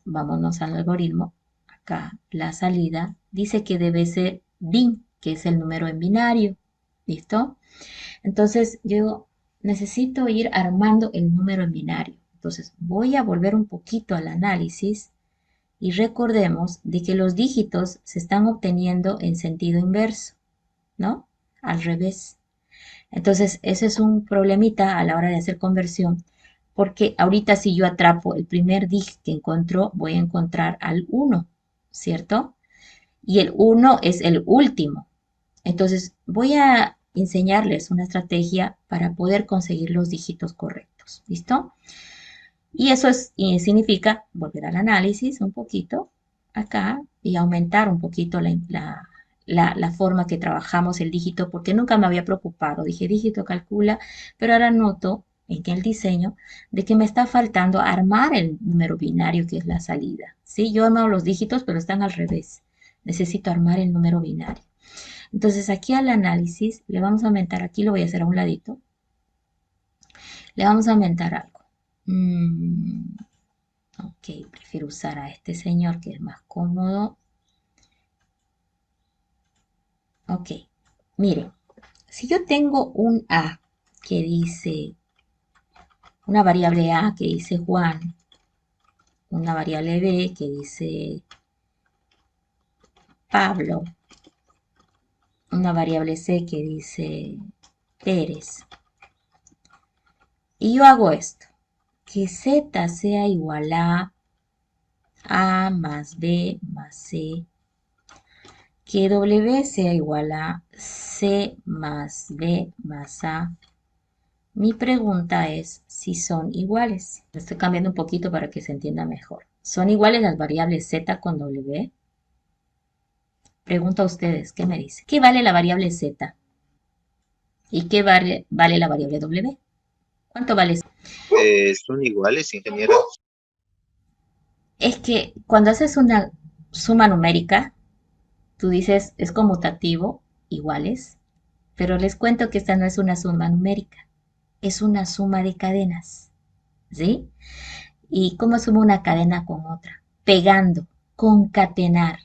[SPEAKER 1] vámonos al algoritmo, acá la salida dice que debe ser bin, que es el número en binario, ¿listo? Entonces yo necesito ir armando el número en binario. Entonces voy a volver un poquito al análisis y recordemos de que los dígitos se están obteniendo en sentido inverso, ¿no? Al revés. Entonces ese es un problemita a la hora de hacer conversión, porque ahorita si yo atrapo el primer dig que encontró, voy a encontrar al 1, ¿cierto? Y el 1 es el último. Entonces voy a enseñarles una estrategia para poder conseguir los dígitos correctos, ¿listo? Y eso significa volver al análisis un poquito acá y aumentar un poquito la forma que trabajamos el dígito, porque nunca me había preocupado. Dije, dígito calcula, pero ahora noto en el diseño de que me está faltando armar el número binario que es la salida. ¿Sí? Yo he armado los dígitos, pero están al revés. Necesito armar el número binario. Entonces aquí al análisis le vamos a aumentar, aquí lo voy a hacer a un ladito, le vamos a aumentar algo. Ok, prefiero usar a este señor que es más cómodo. Ok, miren, si yo tengo un A que dice, una variable A que dice Juan, una variable B que dice Pablo, una variable C que dice Pérez, y yo hago esto, que Z sea igual A más B más C, que W sea igual a C más B más A. Mi pregunta es si son iguales. Estoy cambiando un poquito para que se entienda mejor. ¿Son iguales las variables Z con W? Pregunto a ustedes, ¿qué me dicen? ¿Qué vale la variable Z? ¿Y qué vale la variable W? ¿Cuánto vale?
[SPEAKER 9] Son iguales, ingeniero.
[SPEAKER 1] Es que cuando haces una suma numérica, tú dices es conmutativo, iguales, pero les cuento que esta no es una suma numérica, es una suma de cadenas, ¿sí? ¿Y cómo sumo una cadena con otra? Pegando, concatenar.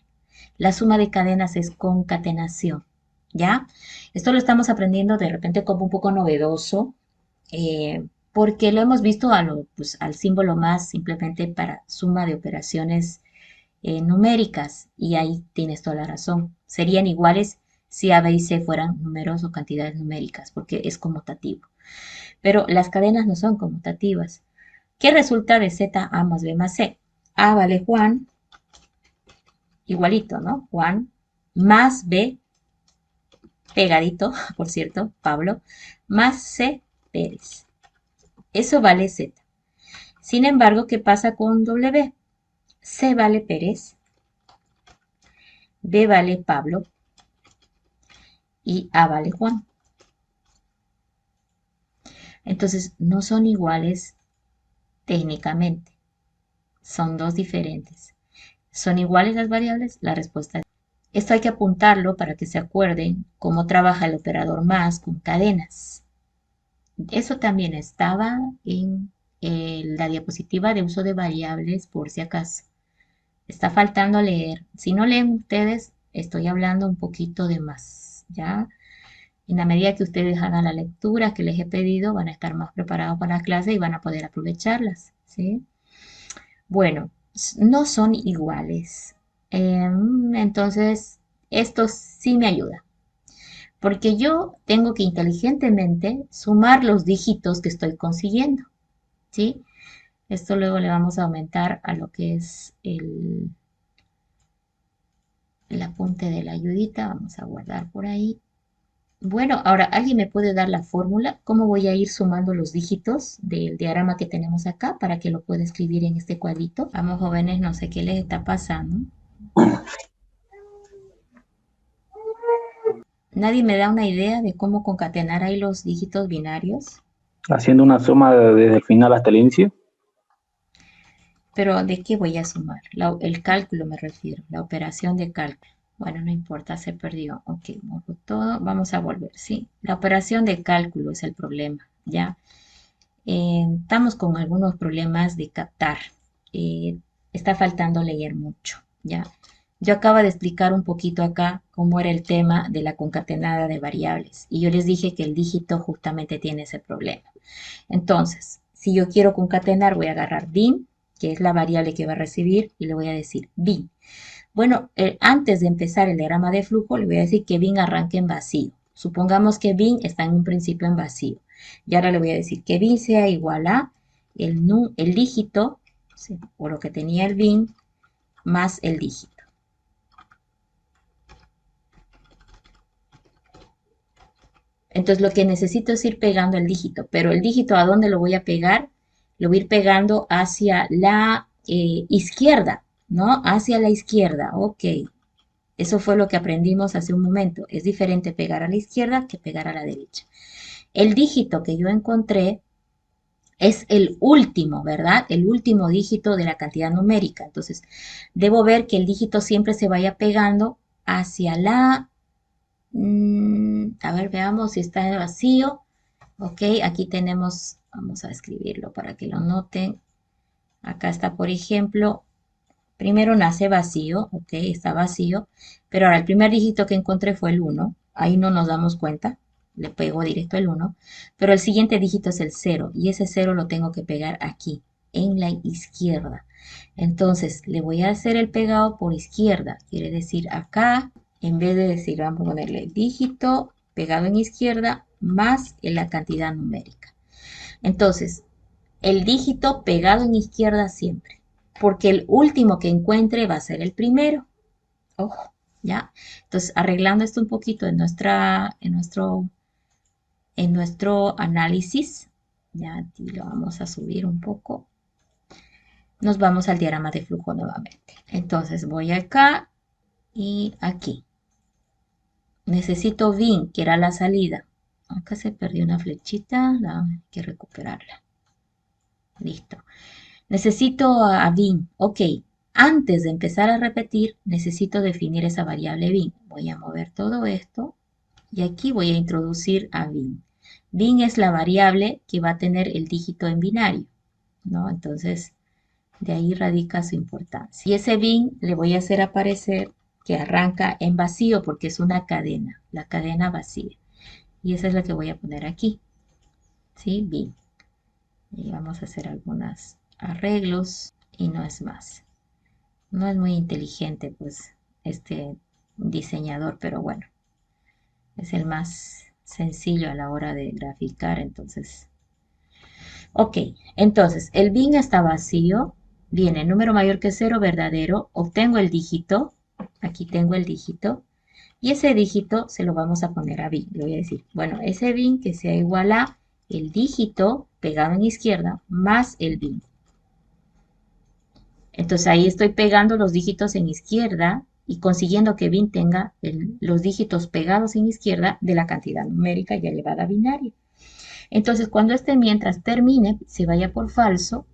[SPEAKER 1] La suma de cadenas es concatenación, ¿ya? Esto lo estamos aprendiendo de repente como un poco novedoso, porque lo hemos visto pues, al símbolo más simplemente para suma de operaciones numéricas, y ahí tienes toda la razón. Serían iguales si A, B y C fueran números o cantidades numéricas, porque es conmutativo. Pero las cadenas no son conmutativas. ¿Qué resulta de Z A más B más C? A vale Juan, igualito, ¿no? Juan, más B, pegadito, por cierto, Pablo, más C, Pérez. Eso vale Z. Sin embargo, ¿qué pasa con W? C vale Pérez, B vale Pablo y A vale Juan. Entonces, no son iguales técnicamente. Son dos diferentes. ¿Son iguales las variables? La respuesta es esto hay que apuntarlo para que se acuerden cómo trabaja el operador más con cadenas. Eso también estaba en la diapositiva de uso de variables por si acaso. Está faltando leer. Si no leen ustedes, estoy hablando un poquito de más, ¿ya? En la medida que ustedes hagan la lectura que les he pedido, van a estar más preparados para la clase y van a poder aprovecharlas, ¿sí? Bueno, no son iguales. Entonces, esto sí me ayuda, porque yo tengo que inteligentemente sumar los dígitos que estoy consiguiendo, ¿sí? Esto luego le vamos a aumentar a lo que es el apunte de la ayudita. Vamos a guardar por ahí. Bueno, ahora, ¿alguien me puede dar la fórmula? ¿Cómo voy a ir sumando los dígitos del diagrama que tenemos acá para que lo pueda escribir en este cuadrito? Vamos, jóvenes, no sé qué les está pasando. ¿Nadie me da una idea de cómo concatenar ahí los dígitos binarios?
[SPEAKER 10] Haciendo una suma desde el final hasta el inicio.
[SPEAKER 1] Pero ¿de qué voy a sumar? El cálculo me refiero, la operación de cálculo. Bueno, no importa, se perdió. Ok, borro todo. Vamos a volver, ¿sí? La operación de cálculo es el problema, ¿ya? Estamos con algunos problemas de captar. Está faltando leer mucho, ¿ya? Yo acabo de explicar un poquito acá cómo era el tema de la concatenada de variables. Y yo les dije que el dígito justamente tiene ese problema. Entonces, si yo quiero concatenar, voy a agarrar bin, que es la variable que va a recibir, y le voy a decir bin. Bueno, antes de empezar el diagrama de flujo, le voy a decir que bin arranque en vacío. Supongamos que bin está en un principio en vacío. Y ahora le voy a decir que bin sea igual a el dígito, ¿sí?, o lo que tenía el bin, más el dígito. Entonces lo que necesito es ir pegando el dígito, pero el dígito ¿a dónde lo voy a pegar? Lo voy a ir pegando hacia la izquierda, ¿no? Hacia la izquierda, ok. Eso fue lo que aprendimos hace un momento. Es diferente pegar a la izquierda que pegar a la derecha. El dígito que yo encontré es el último, ¿verdad? El último dígito de la cantidad numérica. Entonces, debo ver que el dígito siempre se vaya pegando hacia la... a ver, veamos si está en el vacío. Ok, aquí tenemos, vamos a escribirlo para que lo noten. Acá está, por ejemplo, primero nace vacío, ok, está vacío, pero ahora el primer dígito que encontré fue el 1, ahí no nos damos cuenta, le pego directo el 1, pero el siguiente dígito es el 0, y ese 0 lo tengo que pegar aquí, en la izquierda. Entonces, le voy a hacer el pegado por izquierda, quiere decir acá, en vez de decir, vamos a ponerle dígito pegado en izquierda, más en la cantidad numérica. Entonces, el dígito pegado en izquierda siempre, porque el último que encuentre va a ser el primero. Ojo, ¿ya? Entonces, arreglando esto un poquito en nuestro análisis, ya aquí lo vamos a subir un poco. Nos vamos al diagrama de flujo nuevamente. Entonces, voy acá y aquí. Necesito bin, que era la salida. Acá se perdió una flechita, hay que recuperarla. Listo. Necesito a bin. Ok. Antes de empezar a repetir, necesito definir esa variable bin. Voy a mover todo esto y aquí voy a introducir a bin. Bin es la variable que va a tener el dígito en binario, ¿no? Entonces, de ahí radica su importancia. Y ese bin le voy a hacer aparecer que arranca en vacío porque es una cadena, la cadena vacía. Y esa es la que voy a poner aquí, ¿sí? Bin. Y vamos a hacer algunos arreglos y no es más. No es muy inteligente, pues, este diseñador, pero bueno, es el más sencillo a la hora de graficar, entonces. Ok, entonces, el bin está vacío, viene número mayor que 0, verdadero, obtengo el dígito, aquí tengo el dígito, y ese dígito se lo vamos a poner a bin. Le voy a decir, bueno, ese bin que sea igual a el dígito pegado en izquierda más el bin. Entonces ahí estoy pegando los dígitos en izquierda y consiguiendo que bin tenga los dígitos pegados en izquierda de la cantidad numérica ya elevada a binaria. Entonces cuando mientras termine, se vaya por falso,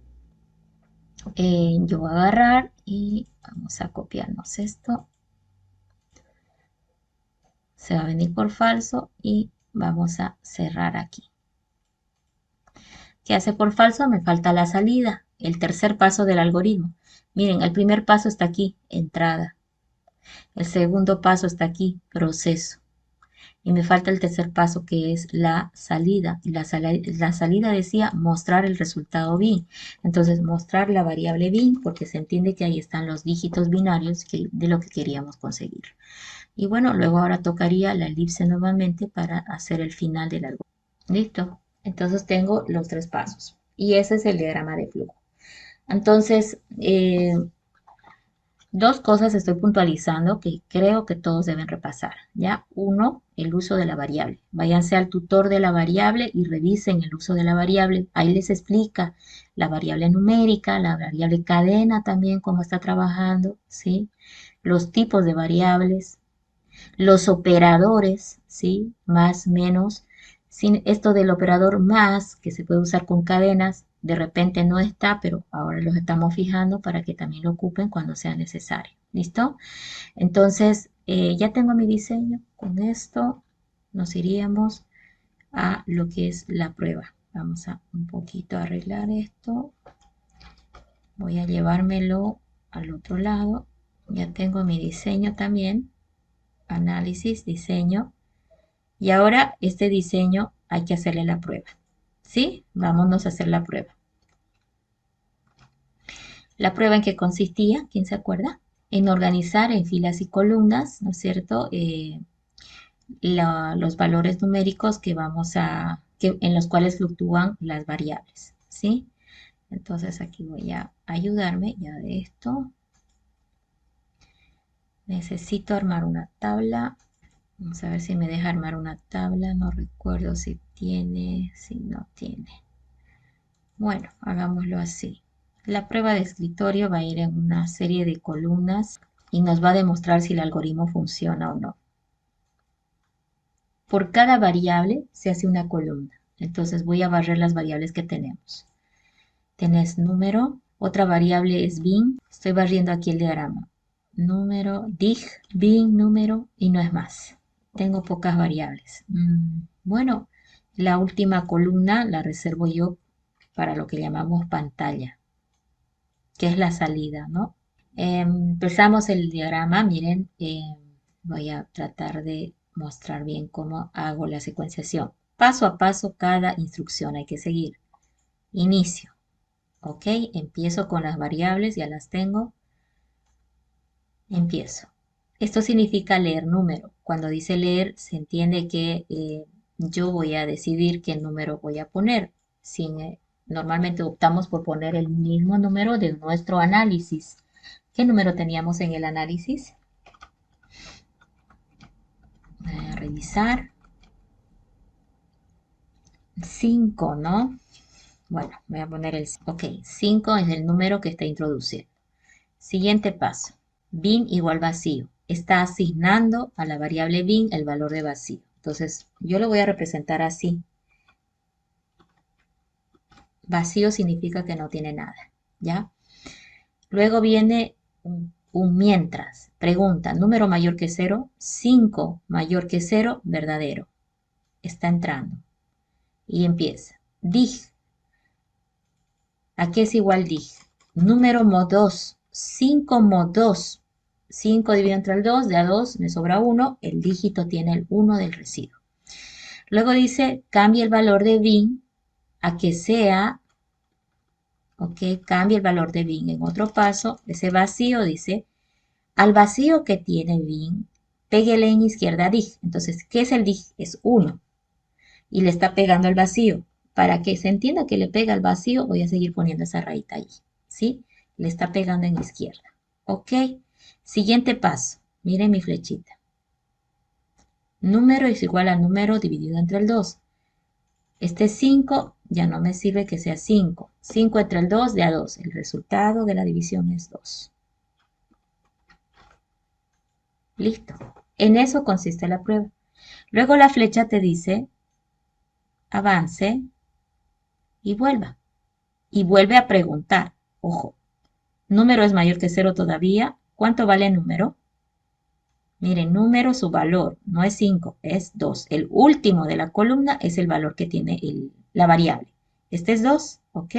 [SPEAKER 1] yo voy a agarrar y vamos a copiarnos esto. Se va a venir por falso y vamos a cerrar aquí. ¿Qué hace por falso? Me falta la salida, el tercer paso del algoritmo. Miren, el primer paso está aquí, entrada. El segundo paso está aquí, proceso. Y me falta el tercer paso que es la salida. Y la salida decía mostrar el resultado bin. Entonces mostrar la variable bin porque se entiende que ahí están los dígitos binarios de lo que queríamos conseguir. Y bueno, luego ahora tocaría la elipse nuevamente para hacer el final del algoritmo. ¿Listo? Entonces tengo los tres pasos. Y ese es el diagrama de flujo. Entonces, dos cosas estoy puntualizando que creo que todos deben repasar, ¿ya? Uno, el uso de la variable. Váyanse al tutor de la variable y revisen el uso de la variable. Ahí les explica la variable numérica, la variable cadena también, cómo está trabajando, ¿sí? Los tipos de variables, los operadores, ¿sí? Más, menos. Sin esto del operador más, que se puede usar con cadenas, de repente no está, pero ahora los estamos fijando para que también lo ocupen cuando sea necesario. ¿Listo? Entonces, ya tengo mi diseño. Con esto nos iríamos a lo que es la prueba. Vamos a un poquito arreglar esto. Voy a llevármelo al otro lado. Ya tengo mi diseño también. Análisis, diseño. Y ahora este diseño hay que hacerle la prueba. ¿Sí? Vámonos a hacer la prueba. ¿La prueba en qué consistía? ¿Quién se acuerda? En organizar en filas y columnas, ¿no es cierto? Los valores numéricos que en los cuales fluctúan las variables. ¿Sí? Entonces aquí voy a ayudarme ya de esto. Necesito armar una tabla. Vamos a ver si me deja armar una tabla. No recuerdo si tiene, si no tiene. Bueno, hagámoslo así. La prueba de escritorio va a ir en una serie de columnas y nos va a demostrar si el algoritmo funciona o no. Por cada variable se hace una columna. Entonces voy a barrer las variables que tenemos. Tenés número, otra variable es bin. Estoy barriendo aquí el diagrama. Número, dig, bin, número y no es más. Tengo pocas variables. Bueno, la última columna la reservo yo para lo que llamamos pantalla, que es la salida, ¿no? Empezamos el diagrama, miren, voy a tratar de mostrar bien cómo hago la secuenciación. Paso a paso cada instrucción hay que seguir. Inicio, ¿ok? Empiezo con las variables, ya las tengo. Empiezo. Esto significa leer número. Cuando dice leer, se entiende que yo voy a decidir qué número voy a poner. Normalmente optamos por poner el mismo número de nuestro análisis. ¿Qué número teníamos en el análisis? Voy a revisar. 5, ¿no? Bueno, voy a poner el 5. Ok, 5 es el número que está introduciendo. Siguiente paso. Bin igual vacío. Está asignando a la variable bin el valor de vacío. Entonces, yo lo voy a representar así. Vacío significa que no tiene nada, ¿ya? Luego viene un mientras. Pregunta, número mayor que 0, 5 mayor que 0, verdadero. Está entrando. Y empieza. Dig. ¿A qué es igual dig? Número mod 2. 5 mod 2. 5 dividido entre el 2, de a 2 me sobra 1. El dígito tiene el 1 del residuo. Luego dice, cambia el valor de bin a que sea, ok, cambia el valor de bin. En otro paso, ese vacío dice, al vacío que tiene bin, péguele en izquierda dig. Entonces, ¿qué es el dig? Es 1. Y le está pegando al vacío. Para que se entienda que le pega al vacío, voy a seguir poniendo esa rayita ahí, ¿sí? Le está pegando en izquierda. Ok. Siguiente paso. Miren mi flechita. Número es igual a número dividido entre el 2. Este 5 ya no me sirve que sea 5. 5 entre el 2 de a 2. El resultado de la división es 2. Listo. En eso consiste la prueba. Luego la flecha te dice, avance y vuelva. Y vuelve a preguntar. Ojo, número es mayor que 0 todavía. ¿Cuánto vale el número? Miren, número, su valor no es 5, es 2. El último de la columna es el valor que tiene la variable. Este es 2, ¿ok?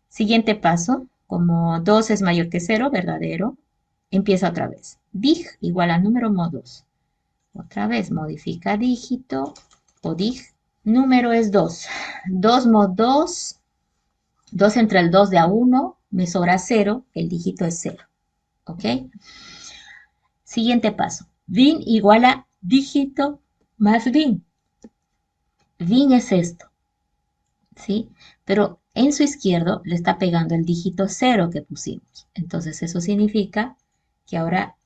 [SPEAKER 1] Siguiente paso, como 2 es mayor que 0, verdadero, empieza otra vez. Dig igual al número mod 2. Otra vez, modifica dígito o dig. Número es 2. 2 mod 2. 2 entre el 2 de a 1, me sobra 0, el dígito es 0, ¿ok? Siguiente paso, bin igual a dígito más bin. Bin es esto, ¿sí? Pero en su izquierdo le está pegando el dígito 0 que pusimos. Entonces eso significa que ahora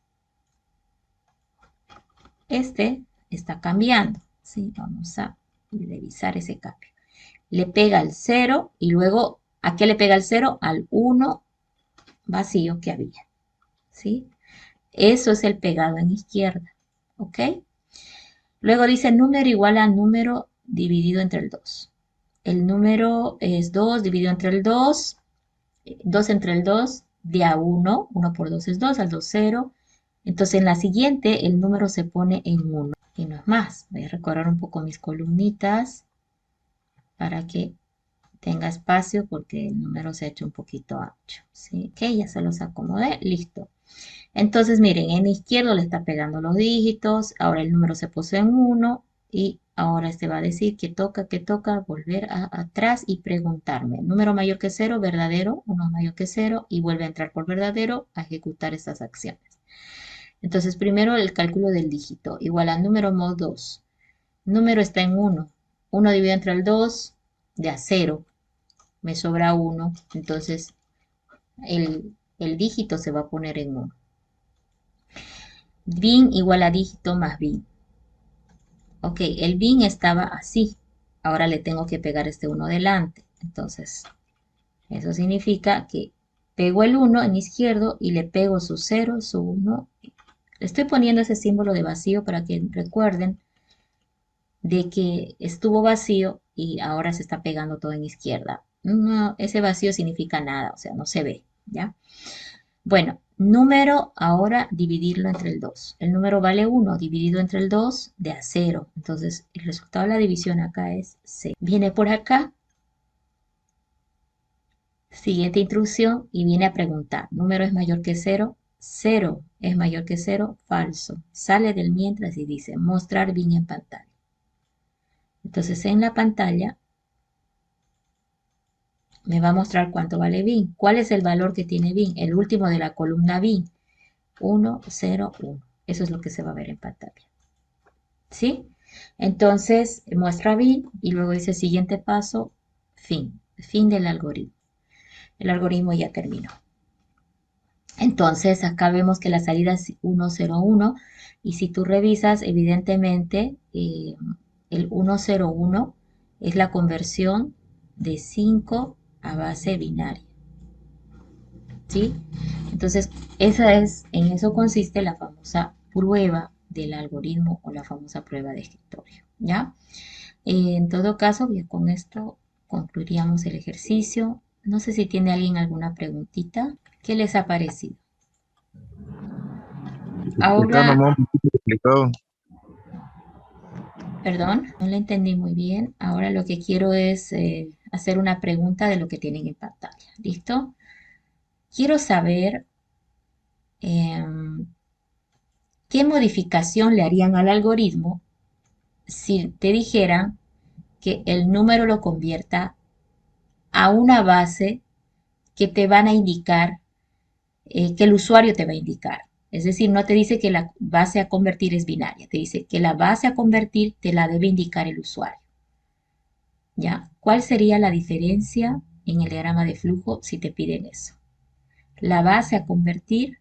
[SPEAKER 1] este está cambiando, ¿sí? Vamos a revisar ese cambio. Le pega el 0 y luego, ¿a qué le pega el 0? Al 1 vacío que había, ¿sí? Eso es el pegado en izquierda, ¿ok? Luego dice número igual a número dividido entre el 2. El número es 2 dividido entre el 2. 2 entre el 2 de a 1. 1 por 2 es 2, al 2 0. Entonces en la siguiente el número se pone en 1. Y no es más. Voy a recorrer un poco mis columnitas para que tenga espacio porque el número se ha hecho un poquito ancho, ¿sí? Ok, ya se los acomodé. Listo. Entonces, miren, en izquierdo le está pegando los dígitos, ahora el número se puso en 1 y ahora este va a decir que toca volver atrás y preguntarme. Número mayor que 0, verdadero, 1 mayor que 0 y vuelve a entrar por verdadero a ejecutar estas acciones. Entonces, primero el cálculo del dígito, igual a número mod 2. Número está en 1. 1 dividido entre el 2, de a 0. Me sobra 1, entonces el dígito se va a poner en 1. Bin igual a dígito más bin. Ok, el bin estaba así. Ahora le tengo que pegar este 1 delante. Entonces, eso significa que pego el 1 en izquierdo y le pego su 0, su 1. Le estoy poniendo ese símbolo de vacío para que recuerden de que estuvo vacío y ahora se está pegando todo en izquierda. No, ese vacío significa nada, o sea, no se ve, ¿ya? Bueno, número ahora dividirlo entre el 2. El número vale 1, dividido entre el 2 de a 0. Entonces, el resultado de la división acá es 0. Viene por acá, siguiente instrucción y viene a preguntar, ¿número es mayor que 0? 0 es mayor que 0, falso. Sale del mientras y dice, mostrar bin en pantalla. Entonces, en la pantalla me va a mostrar cuánto vale bin. ¿Cuál es el valor que tiene bin? El último de la columna bin. 1, 0, 1. Eso es lo que se va a ver en pantalla. ¿Sí? Entonces, muestra bin y luego dice siguiente paso, fin. Fin del algoritmo. El algoritmo ya terminó. Entonces, acá vemos que la salida es 1, 0, 1. Y si tú revisas, evidentemente, el 1, 0, 1 es la conversión de 5 a base binaria. ¿Sí? Entonces, en eso consiste la famosa prueba del algoritmo o la famosa prueba de escritorio, ¿ya? En todo caso, ya con esto concluiríamos el ejercicio. No sé si tiene alguien alguna preguntita. ¿Qué les ha parecido?
[SPEAKER 6] Está
[SPEAKER 1] Ahora,
[SPEAKER 6] nomás un poquito complicado.
[SPEAKER 1] perdón, no lo entendí muy bien. Ahora lo que quiero es hacer una pregunta de lo que tienen en pantalla. ¿Listo? Quiero saber qué modificación le harían al algoritmo si te dijeran que el número lo convierta a una base que te van a indicar, que el usuario te va a indicar. Es decir, no te dice que la base a convertir es binaria, te dice que la base a convertir te la debe indicar el usuario. ¿Ya? ¿Cuál sería la diferencia en el diagrama de flujo si te piden eso? La base a convertir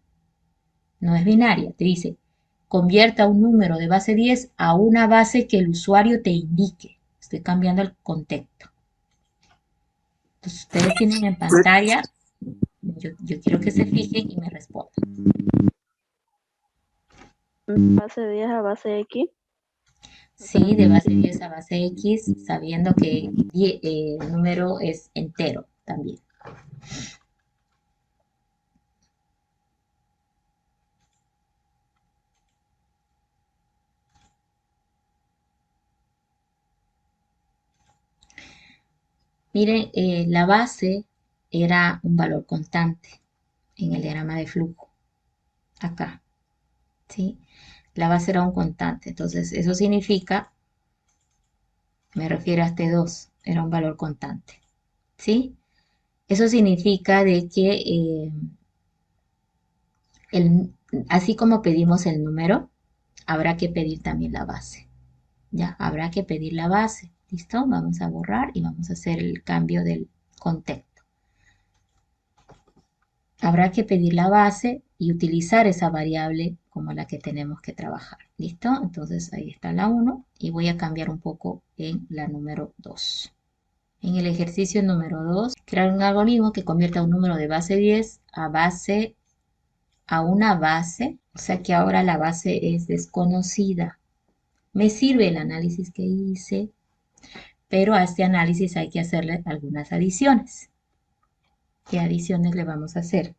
[SPEAKER 1] no es binaria, te dice convierta un número de base 10 a una base que el usuario te indique. Estoy cambiando el contexto. Entonces, ustedes tienen en pantalla, yo quiero que se fijen y me respondan.
[SPEAKER 11] Base 10 a base X.
[SPEAKER 1] Sí, de base 10 a base X, sabiendo que el número es entero también. Miren, la base era un valor constante en el diagrama de flujo. Acá, ¿sí? La base era un constante. Entonces, eso significa, me refiero a este 2, era un valor constante. ¿Sí? Eso significa de que así como pedimos el número, habrá que pedir también la base. Ya, habrá que pedir la base. ¿Listo? Vamos a borrar y vamos a hacer el cambio del contexto. Habrá que pedir la base y utilizar esa variable como la que tenemos que trabajar. ¿Listo? Entonces ahí está la 1 y voy a cambiar un poco en la número 2. En el ejercicio número 2, crear un algoritmo que convierta un número de base 10 a una base, o sea que ahora la base es desconocida. Me sirve el análisis que hice, pero a este análisis hay que hacerle algunas adiciones. ¿Qué adiciones le vamos a hacer?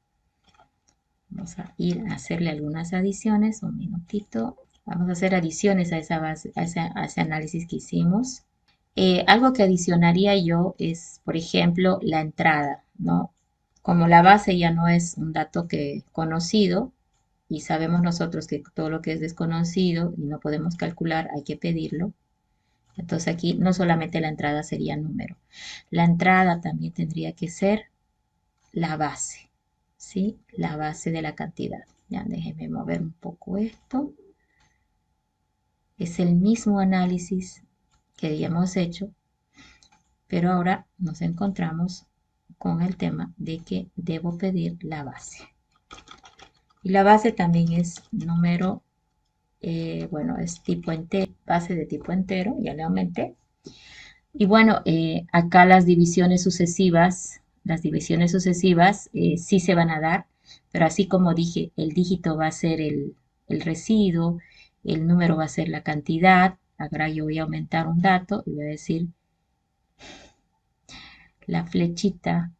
[SPEAKER 1] Vamos a ir a hacerle algunas adiciones, un minutito. Vamos a hacer adiciones a esa base, a ese análisis que hicimos. Algo que adicionaría yo es, por ejemplo, la entrada, ¿no? Como la base ya no es un dato conocido y sabemos nosotros que todo lo que es desconocido y no podemos calcular, hay que pedirlo. Entonces aquí no solamente la entrada sería número. La entrada también tendría que ser la base, ¿sí? La base de la cantidad. Ya déjenme mover un poco esto. Es el mismo análisis que habíamos hecho, pero ahora nos encontramos con el tema de que debo pedir la base. Y la base también es número, bueno, es tipo entero, base de tipo entero, ya le aumenté. Y bueno, acá las divisiones sucesivas sí se van a dar, pero así como dije, el dígito va a ser el residuo, el número va a ser la cantidad. Ahora yo voy a aumentar un dato y voy a decir la flechita.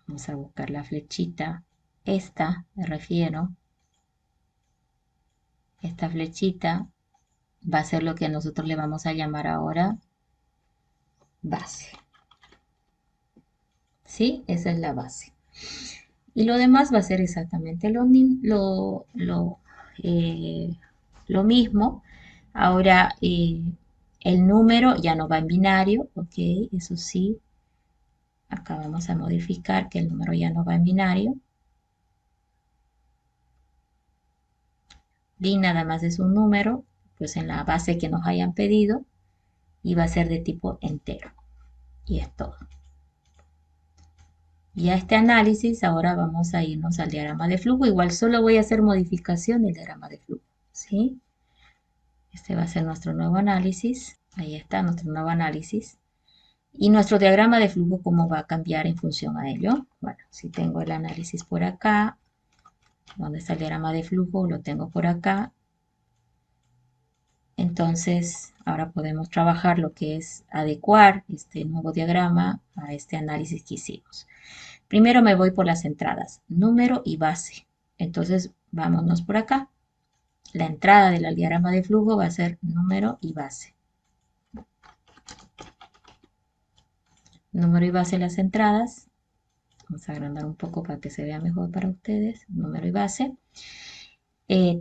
[SPEAKER 1] Vamos a buscar la flechita. Esta, me refiero. Esta flechita va a ser lo que nosotros le vamos a llamar ahora base. ¿Sí? Esa es la base. Y lo demás va a ser exactamente lo mismo. Ahora el número ya no va en binario, ok, eso sí. Acá vamos a modificar que el número ya no va en binario. D nada más es un número, pues en la base que nos hayan pedido, y va a ser de tipo entero. Y es todo. Y a este análisis ahora vamos a irnos al diagrama de flujo. Igual solo voy a hacer modificación del diagrama de flujo, ¿sí? Este va a ser nuestro nuevo análisis. Ahí está nuestro nuevo análisis. Y nuestro diagrama de flujo, ¿cómo va a cambiar en función a ello? Bueno, si tengo el análisis por acá, ¿dónde está el diagrama de flujo? Lo tengo por acá. Entonces, ahora podemos trabajar lo que es adecuar este nuevo diagrama a este análisis que hicimos. Primero me voy por las entradas, número y base. Entonces, vámonos por acá. La entrada del diagrama de flujo va a ser número y base. Número y base las entradas. Vamos a agrandar un poco para que se vea mejor para ustedes. Número y base.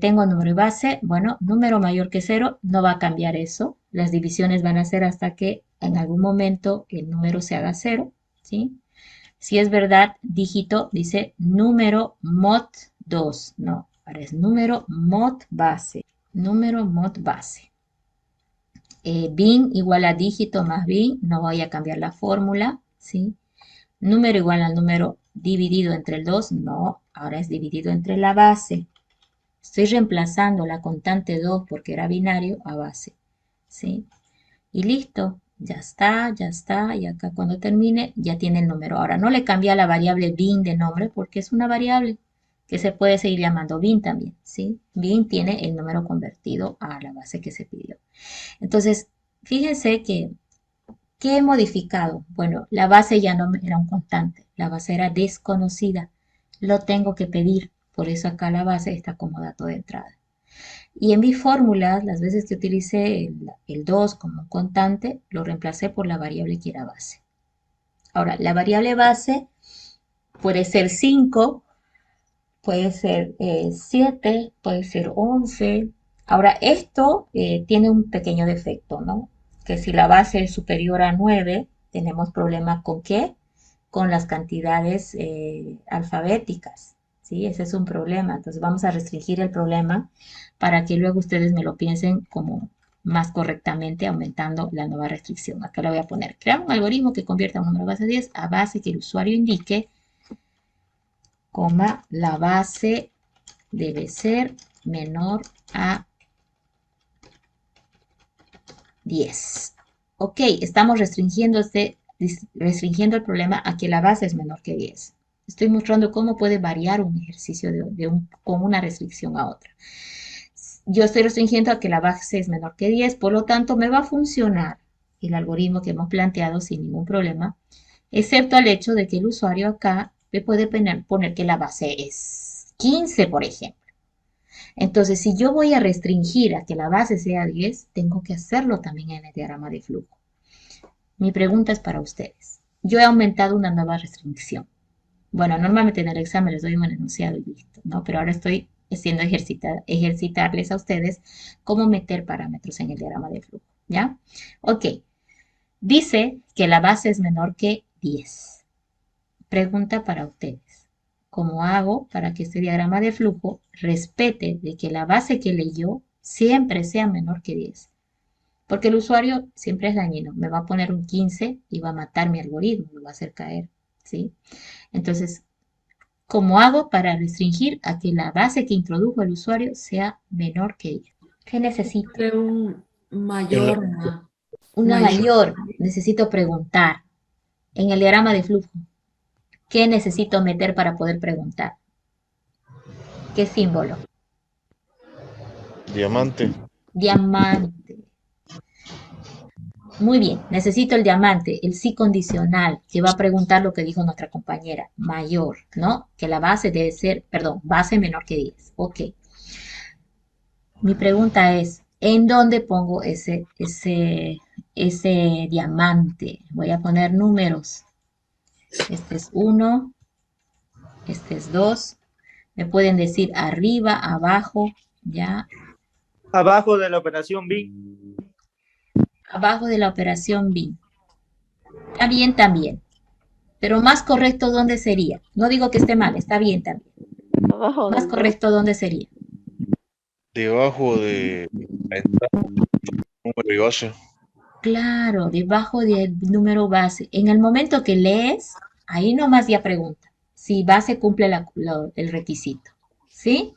[SPEAKER 1] Tengo número y base. Bueno, número mayor que 0 no va a cambiar eso. Las divisiones van a ser hasta que en algún momento el número se haga 0. ¿Sí? Si es verdad, dígito dice número mod 2. No, ahora es número mod base. Número mod base. Bin igual a dígito más bin. No voy a cambiar la fórmula. ¿Sí? Número igual al número dividido entre el 2. No, ahora es dividido entre la base. Estoy reemplazando la constante 2 porque era binario a base. ¿Sí? Y listo. Ya está, ya está. Y acá cuando termine ya tiene el número. Ahora no le cambia la variable bin de nombre porque es una variable que se puede seguir llamando bin también. ¿Sí? Bin tiene el número convertido a la base que se pidió. Entonces, fíjense que ¿qué he modificado? Bueno, la base ya no era un constante. La base era desconocida. Lo tengo que pedir. Por eso acá la base está como dato de entrada. Y en mis fórmulas, las veces que utilicé el 2 como un constante, lo reemplacé por la variable que era base. Ahora, la variable base puede ser 5, puede ser 7, puede ser 11. Ahora, esto tiene un pequeño defecto, ¿no? Que si la base es superior a 9, tenemos problemas ¿con qué? Con las cantidades alfabéticas. ¿Sí? Ese es un problema. Entonces vamos a restringir el problema para que luego ustedes me lo piensen como más correctamente aumentando la nueva restricción. Acá la voy a poner. Crear un algoritmo que convierta un número base 10 a base que el usuario indique, coma, la base debe ser menor a 10. Ok, estamos restringiendo el problema a que la base es menor que 10. Estoy mostrando cómo puede variar un ejercicio con una restricción a otra. Yo estoy restringiendo a que la base es menor que 10, por lo tanto me va a funcionar el algoritmo que hemos planteado sin ningún problema, excepto al hecho de que el usuario acá le puede poner que la base es 15, por ejemplo. Entonces, si yo voy a restringir a que la base sea 10, tengo que hacerlo también en el diagrama de flujo. Mi pregunta es para ustedes. Yo he aumentado una nueva restricción. Bueno, normalmente en el examen les doy un enunciado y listo, ¿no? Pero ahora estoy haciendo ejercitarles a ustedes cómo meter parámetros en el diagrama de flujo, ¿ya? Ok. Dice que la base es menor que 10. Pregunta para ustedes. ¿Cómo hago para que este diagrama de flujo respete de que la base que leyó siempre sea menor que 10? Porque el usuario siempre es dañino. Me va a poner un 15 y va a matar mi algoritmo, lo va a hacer caer, ¿sí? Entonces, ¿cómo hago para restringir a que la base que introdujo el usuario sea menor que 10? ¿Qué necesito?
[SPEAKER 2] Un mayor.
[SPEAKER 1] Una mayor. Necesito preguntar. En el diagrama de flujo, ¿qué necesito meter para poder preguntar? ¿Qué símbolo?
[SPEAKER 6] Diamante.
[SPEAKER 1] Diamante. Muy bien, necesito el diamante, el sí condicional, que va a preguntar lo que dijo nuestra compañera, mayor, ¿no? Que la base debe ser, perdón, base menor que 10. Ok. Mi pregunta es, ¿en dónde pongo ese diamante? Voy a poner números. Este es 1, este es 2. Me pueden decir arriba, abajo, ¿ya?
[SPEAKER 3] Abajo de la operación bin.
[SPEAKER 1] Abajo de la operación bin. Está bien también. Pero más correcto, ¿dónde sería? No digo que esté mal, está bien también.
[SPEAKER 11] Abajo
[SPEAKER 1] Más
[SPEAKER 11] del
[SPEAKER 1] correcto, ¿dónde sería?
[SPEAKER 6] Debajo de la entrada, número y base.
[SPEAKER 1] Claro, debajo del número base. En el momento que lees, ahí nomás ya pregunta si base cumple el requisito. ¿Sí?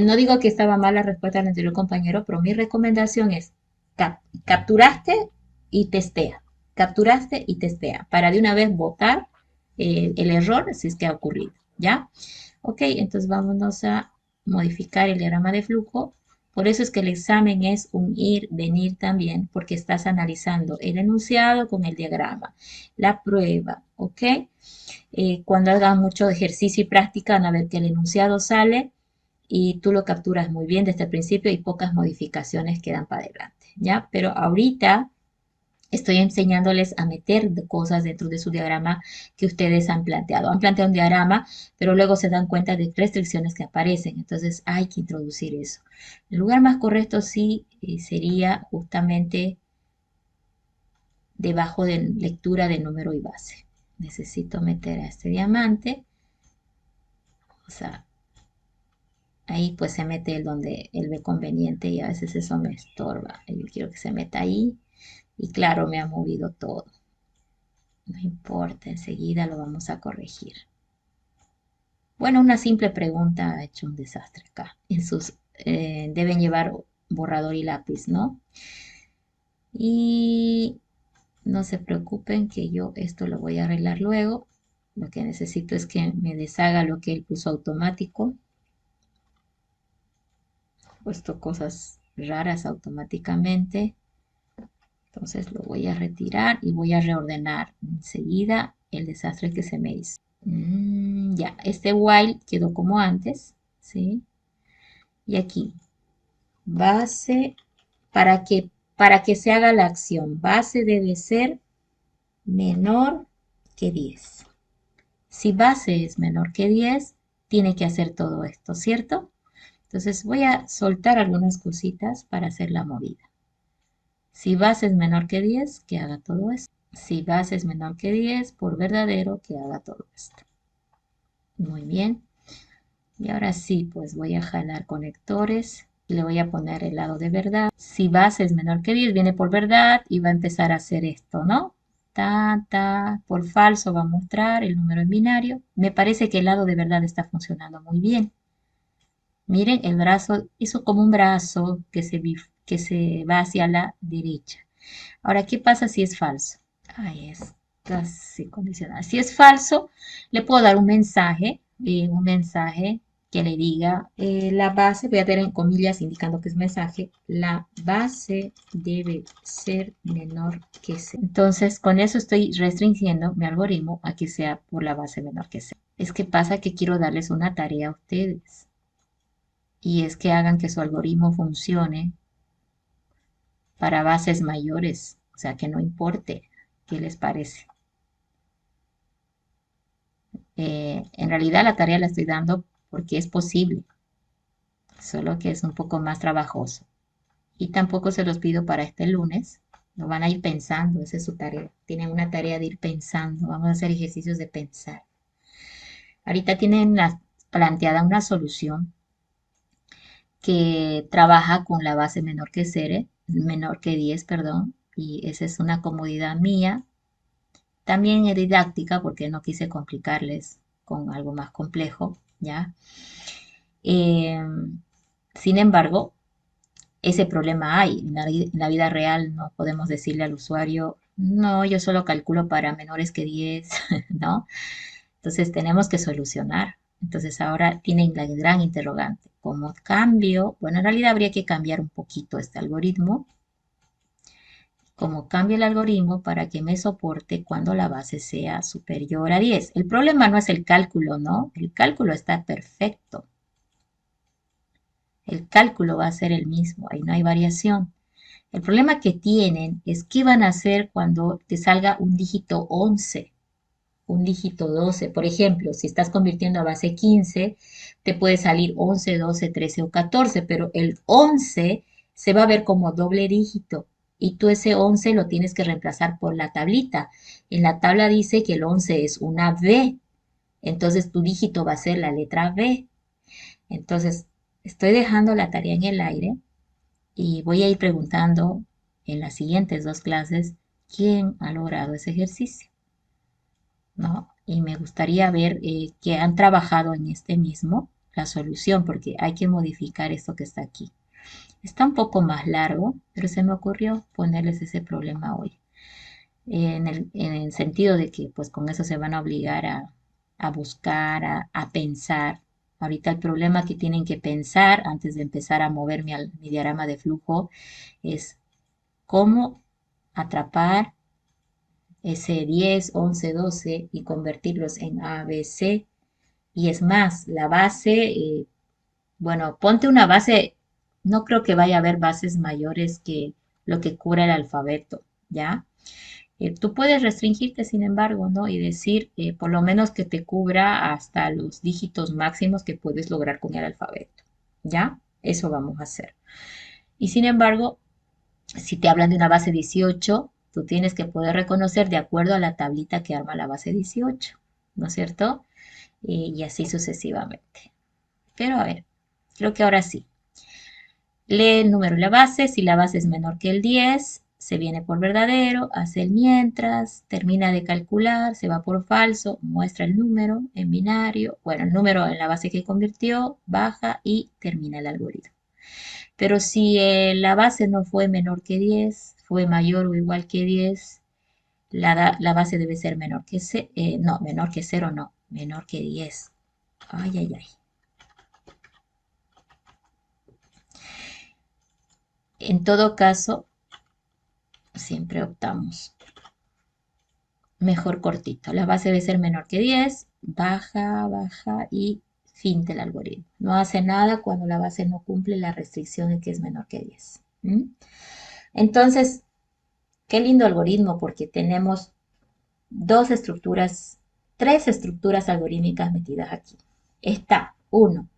[SPEAKER 1] No digo que estaba mal la respuesta del anterior compañero, pero mi recomendación es capturaste y testea. Capturaste y testea para de una vez botar el error si es que ha ocurrido. ¿Ya? Ok, entonces vámonos a modificar el diagrama de flujo Por eso es que el examen es un ir, venir también, porque estás analizando el enunciado con el diagrama, la prueba, ¿ok? Cuando hagan mucho ejercicio y práctica van a ver que el enunciado sale y tú lo capturas muy bien desde el principio y pocas modificaciones quedan para adelante, ¿ya? Pero ahorita estoy enseñándoles a meter cosas dentro de su diagrama que ustedes han planteado. Han planteado un diagrama, pero luego se dan cuenta de restricciones que aparecen. Entonces hay que introducir eso. El lugar más correcto sí sería justamente debajo de lectura de número y base. Necesito meter a este diamante. O sea, ahí pues se mete el donde él ve conveniente y a veces eso me estorba. Yo quiero que se meta ahí. Y claro, me ha movido todo. No importa, enseguida lo vamos a corregir. Bueno, una simple pregunta ha hecho un desastre acá. Deben llevar borrador y lápiz, ¿no? Y no se preocupen que yo esto lo voy a arreglar luego. Lo que necesito es que me deshaga lo que él puso automático. He puesto cosas raras automáticamente. Entonces lo voy a retirar y voy a reordenar enseguida el desastre que se me hizo. Ya, este while quedó como antes, ¿sí? Y aquí, base, para que se haga la acción, base debe ser menor que 10. Si base es menor que 10, tiene que hacer todo esto, ¿cierto? Entonces voy a soltar algunas cositas para hacer la movida. Si base es menor que 10, que haga todo esto. Si base es menor que 10, por verdadero, que haga todo esto. Muy bien. Y ahora sí, pues voy a jalar conectores y le voy a poner el lado de verdad. Si base es menor que 10, viene por verdad y va a empezar a hacer esto, ¿no? Por falso va a mostrar el número en binario. Me parece que el lado de verdad está funcionando muy bien. Miren, el brazo hizo como un brazo que se va hacia la derecha. Ahora, ¿qué pasa si es falso? Ahí está, sí, condicional. Si es falso, le puedo dar un mensaje que le diga la base, voy a tener en comillas indicando que es mensaje, la base debe ser menor que C. Entonces, con eso estoy restringiendo mi algoritmo a que sea por la base menor que C. Es que pasa que quiero darles una tarea a ustedes. Y es que hagan que su algoritmo funcione para bases mayores, o sea, que no importe qué les parece. En realidad la tarea la estoy dando porque es posible, solo que es un poco más trabajoso. Y tampoco se los pido para este lunes, lo van a ir pensando, esa es su tarea. Tienen una tarea de ir pensando, vamos a hacer ejercicios de pensar. Ahorita tienen planteada una solución que trabaja con la base menor que 10, perdón, y esa es una comodidad mía. También es didáctica porque no quise complicarles con algo más complejo, ¿ya? Sin embargo, ese problema hay. En la vida real no podemos decirle al usuario, no, yo solo calculo para menores que 10, ¿no? Entonces tenemos que solucionar. Entonces ahora tienen la gran interrogante. ¿Cómo cambio? Bueno, en realidad habría que cambiar un poquito este algoritmo. ¿Cómo cambio el algoritmo para que me soporte cuando la base sea superior a 10? El problema no es el cálculo, ¿no? El cálculo está perfecto. El cálculo va a ser el mismo, ahí no hay variación. El problema que tienen es qué van a hacer cuando te salga un dígito 11, un dígito 12. Por ejemplo, si estás convirtiendo a base 15, te puede salir 11, 12, 13 o 14, pero el 11 se va a ver como doble dígito y tú ese 11 lo tienes que reemplazar por la tablita. En la tabla dice que el 11 es una B, entonces tu dígito va a ser la letra B. Entonces, estoy dejando la tarea en el aire y voy a ir preguntando en las siguientes 2 clases quién ha logrado ese ejercicio, ¿no? Y me gustaría ver que han trabajado en este mismo, la solución, porque hay que modificar esto que está aquí. Está un poco más largo, pero se me ocurrió ponerles ese problema hoy. En el sentido de que pues con eso se van a obligar a buscar, a pensar, Ahorita el problema que tienen que pensar antes de empezar a mover mi diagrama de flujo es cómo atrapar ese 10, 11, 12 y convertirlos en A, B, C. Y es más, la base, bueno, ponte una base, no creo que vaya a haber bases mayores que lo que cubra el alfabeto, ¿ya? Tú puedes restringirte, sin embargo, ¿no? Y decir, por lo menos que te cubra hasta los dígitos máximos que puedes lograr con el alfabeto, ¿ya? Eso vamos a hacer. Y sin embargo, si te hablan de una base 18, tú tienes que poder reconocer de acuerdo a la tablita que arma la base 18, ¿no es cierto? Y así sucesivamente. Pero a ver, creo que ahora sí. Lee el número de la base, si la base es menor que el 10, se viene por verdadero, hace el mientras, termina de calcular, se va por falso, muestra el número en binario, bueno, el número en la base que convirtió, baja y termina el algoritmo. Pero si la base no fue menor que 10, fue mayor o igual que 10, la base debe ser menor que 0, no, menor que 0 no, menor que 10. Ay, ay, ay. En todo caso, siempre optamos mejor cortito. La base debe ser menor que 10, baja, baja y fin del algoritmo. No hace nada cuando la base no cumple la restricción de que es menor que 10. Entonces, qué lindo algoritmo porque tenemos tres estructuras algorítmicas metidas aquí. Está, 1,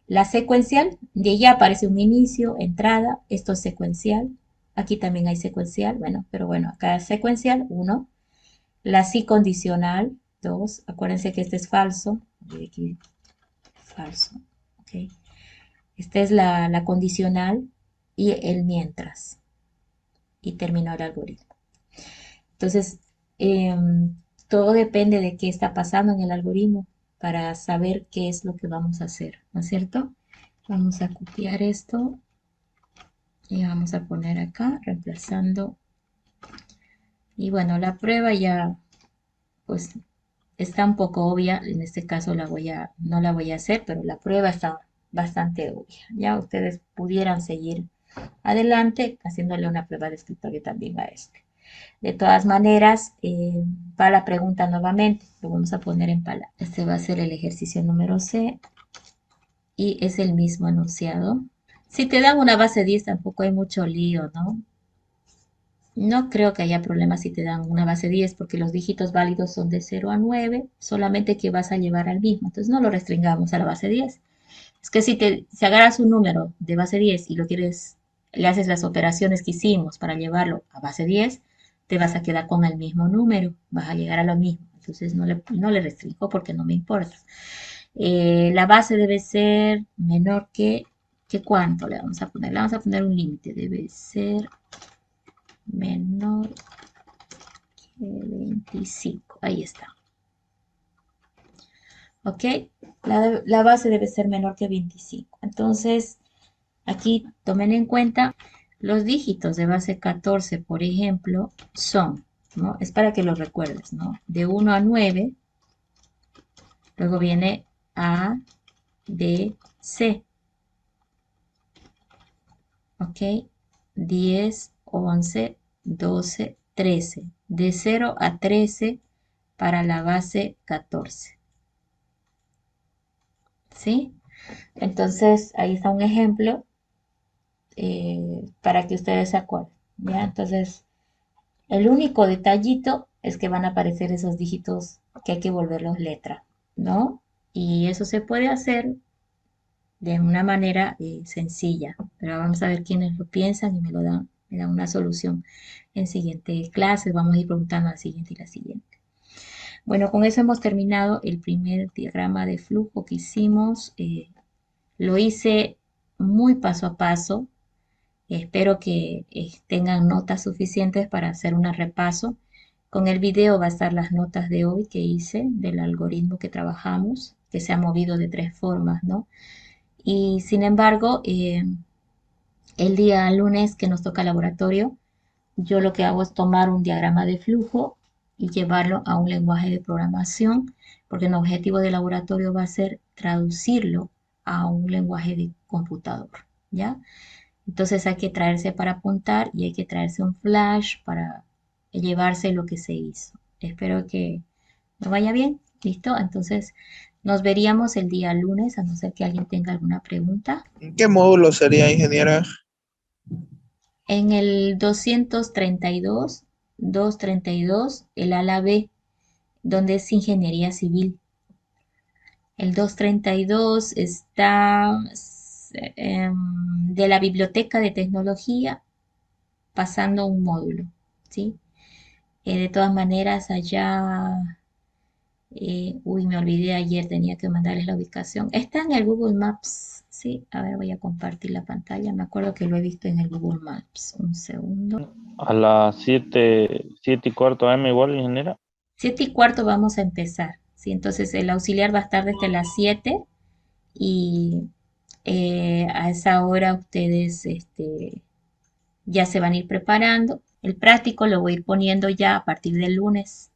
[SPEAKER 1] la secuencial, de ella aparece un inicio, entrada, esto es secuencial. Aquí también hay secuencial, bueno, pero bueno, acá es secuencial, 1. La sí condicional, 2. Acuérdense que este es falso. Aquí, falso, ok. Esta es la condicional y el mientras. Y terminó el algoritmo. Entonces, todo depende de qué está pasando en el algoritmo para saber qué es lo que vamos a hacer, ¿no es cierto? Vamos a copiar esto y vamos a poner acá, reemplazando. Y bueno, la prueba ya, pues, está un poco obvia. En este caso no la voy a hacer, pero la prueba está bastante obvia. Ya ustedes pudieran seguir adelante haciéndole una prueba de escritorio también a este. De todas maneras, va la pregunta nuevamente. Lo vamos a poner en palabras. Este va a ser el ejercicio número C. Y es el mismo enunciado. Si te dan una base 10 tampoco hay mucho lío, ¿no? No creo que haya problema si te dan una base 10 porque los dígitos válidos son de 0 a 9, solamente que vas a llevar al mismo. Entonces no lo restringamos a la base 10. Es que si agarras un número de base 10 y le haces las operaciones que hicimos para llevarlo a base 10, te vas a quedar con el mismo número, vas a llegar a lo mismo. Entonces no le restringo porque no me importa. La base debe ser menor que ¿cuánto le vamos a poner? Le vamos a poner un límite, debe ser menor que 25. Ahí está. ¿Ok? La base debe ser menor que 25. Entonces, aquí tomen en cuenta los dígitos de base 14, por ejemplo, son, ¿no? Es para que los recuerdes, ¿no? De 1 a 9, luego viene A, B, C. ¿Ok? 10, 11, 12, 13. De 0 a 13 para la base 14. ¿Sí? Entonces, ahí está un ejemplo para que ustedes se acuerden. ¿Ya? Entonces, el único detallito es que van a aparecer esos dígitos que hay que volverlos letra, ¿no? Y eso se puede hacer de una manera sencilla, pero vamos a ver quiénes lo piensan y me dan una solución en siguiente clase. Vamos a ir preguntando a la siguiente y la siguiente. Bueno, con eso hemos terminado el primer diagrama de flujo que hicimos. Lo hice muy paso a paso. Espero que tengan notas suficientes para hacer un repaso. Con el video va a estar las notas de hoy que hice del algoritmo que trabajamos, que se ha movido de 3 formas, ¿no? Y sin embargo, el día lunes que nos toca laboratorio, yo lo que hago es tomar un diagrama de flujo y llevarlo a un lenguaje de programación, porque el objetivo del laboratorio va a ser traducirlo a un lenguaje de computador, ¿ya? Entonces hay que traerse para apuntar y hay que traerse un flash para llevarse lo que se hizo. Espero que nos vaya bien, ¿listo? Entonces nos veríamos el día lunes, a no ser que alguien tenga alguna pregunta.
[SPEAKER 12] ¿En qué módulo sería, ingeniera?
[SPEAKER 1] En el 232, 232, el ala B, donde es ingeniería civil. El 232 está de la biblioteca de tecnología pasando un módulo, ¿sí? De todas maneras, allá, uy, me olvidé ayer, tenía que mandarles la ubicación. Está en el Google Maps, ¿sí? A ver, voy a compartir la pantalla. Me acuerdo que lo he visto en el Google Maps. Un segundo.
[SPEAKER 10] A las 7:15 AM igual, ingeniera.
[SPEAKER 1] 7:15 vamos a empezar, ¿sí? Entonces el auxiliar va a estar desde las 7 y a esa hora ustedes ya se van a ir preparando. El práctico lo voy a ir poniendo ya a partir del lunes.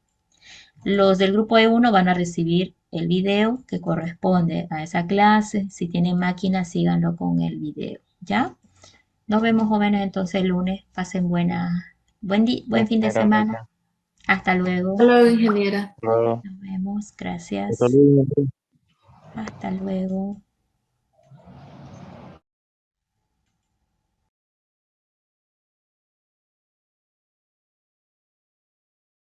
[SPEAKER 1] Los del grupo E1 van a recibir el video que corresponde a esa clase. Si tienen máquina, síganlo con el video, ¿ya? Nos vemos, jóvenes, entonces el lunes. Pasen buen fin de semana. Hasta luego.
[SPEAKER 2] Hasta luego, ingeniera.
[SPEAKER 1] Nos vemos. Gracias. Hasta luego.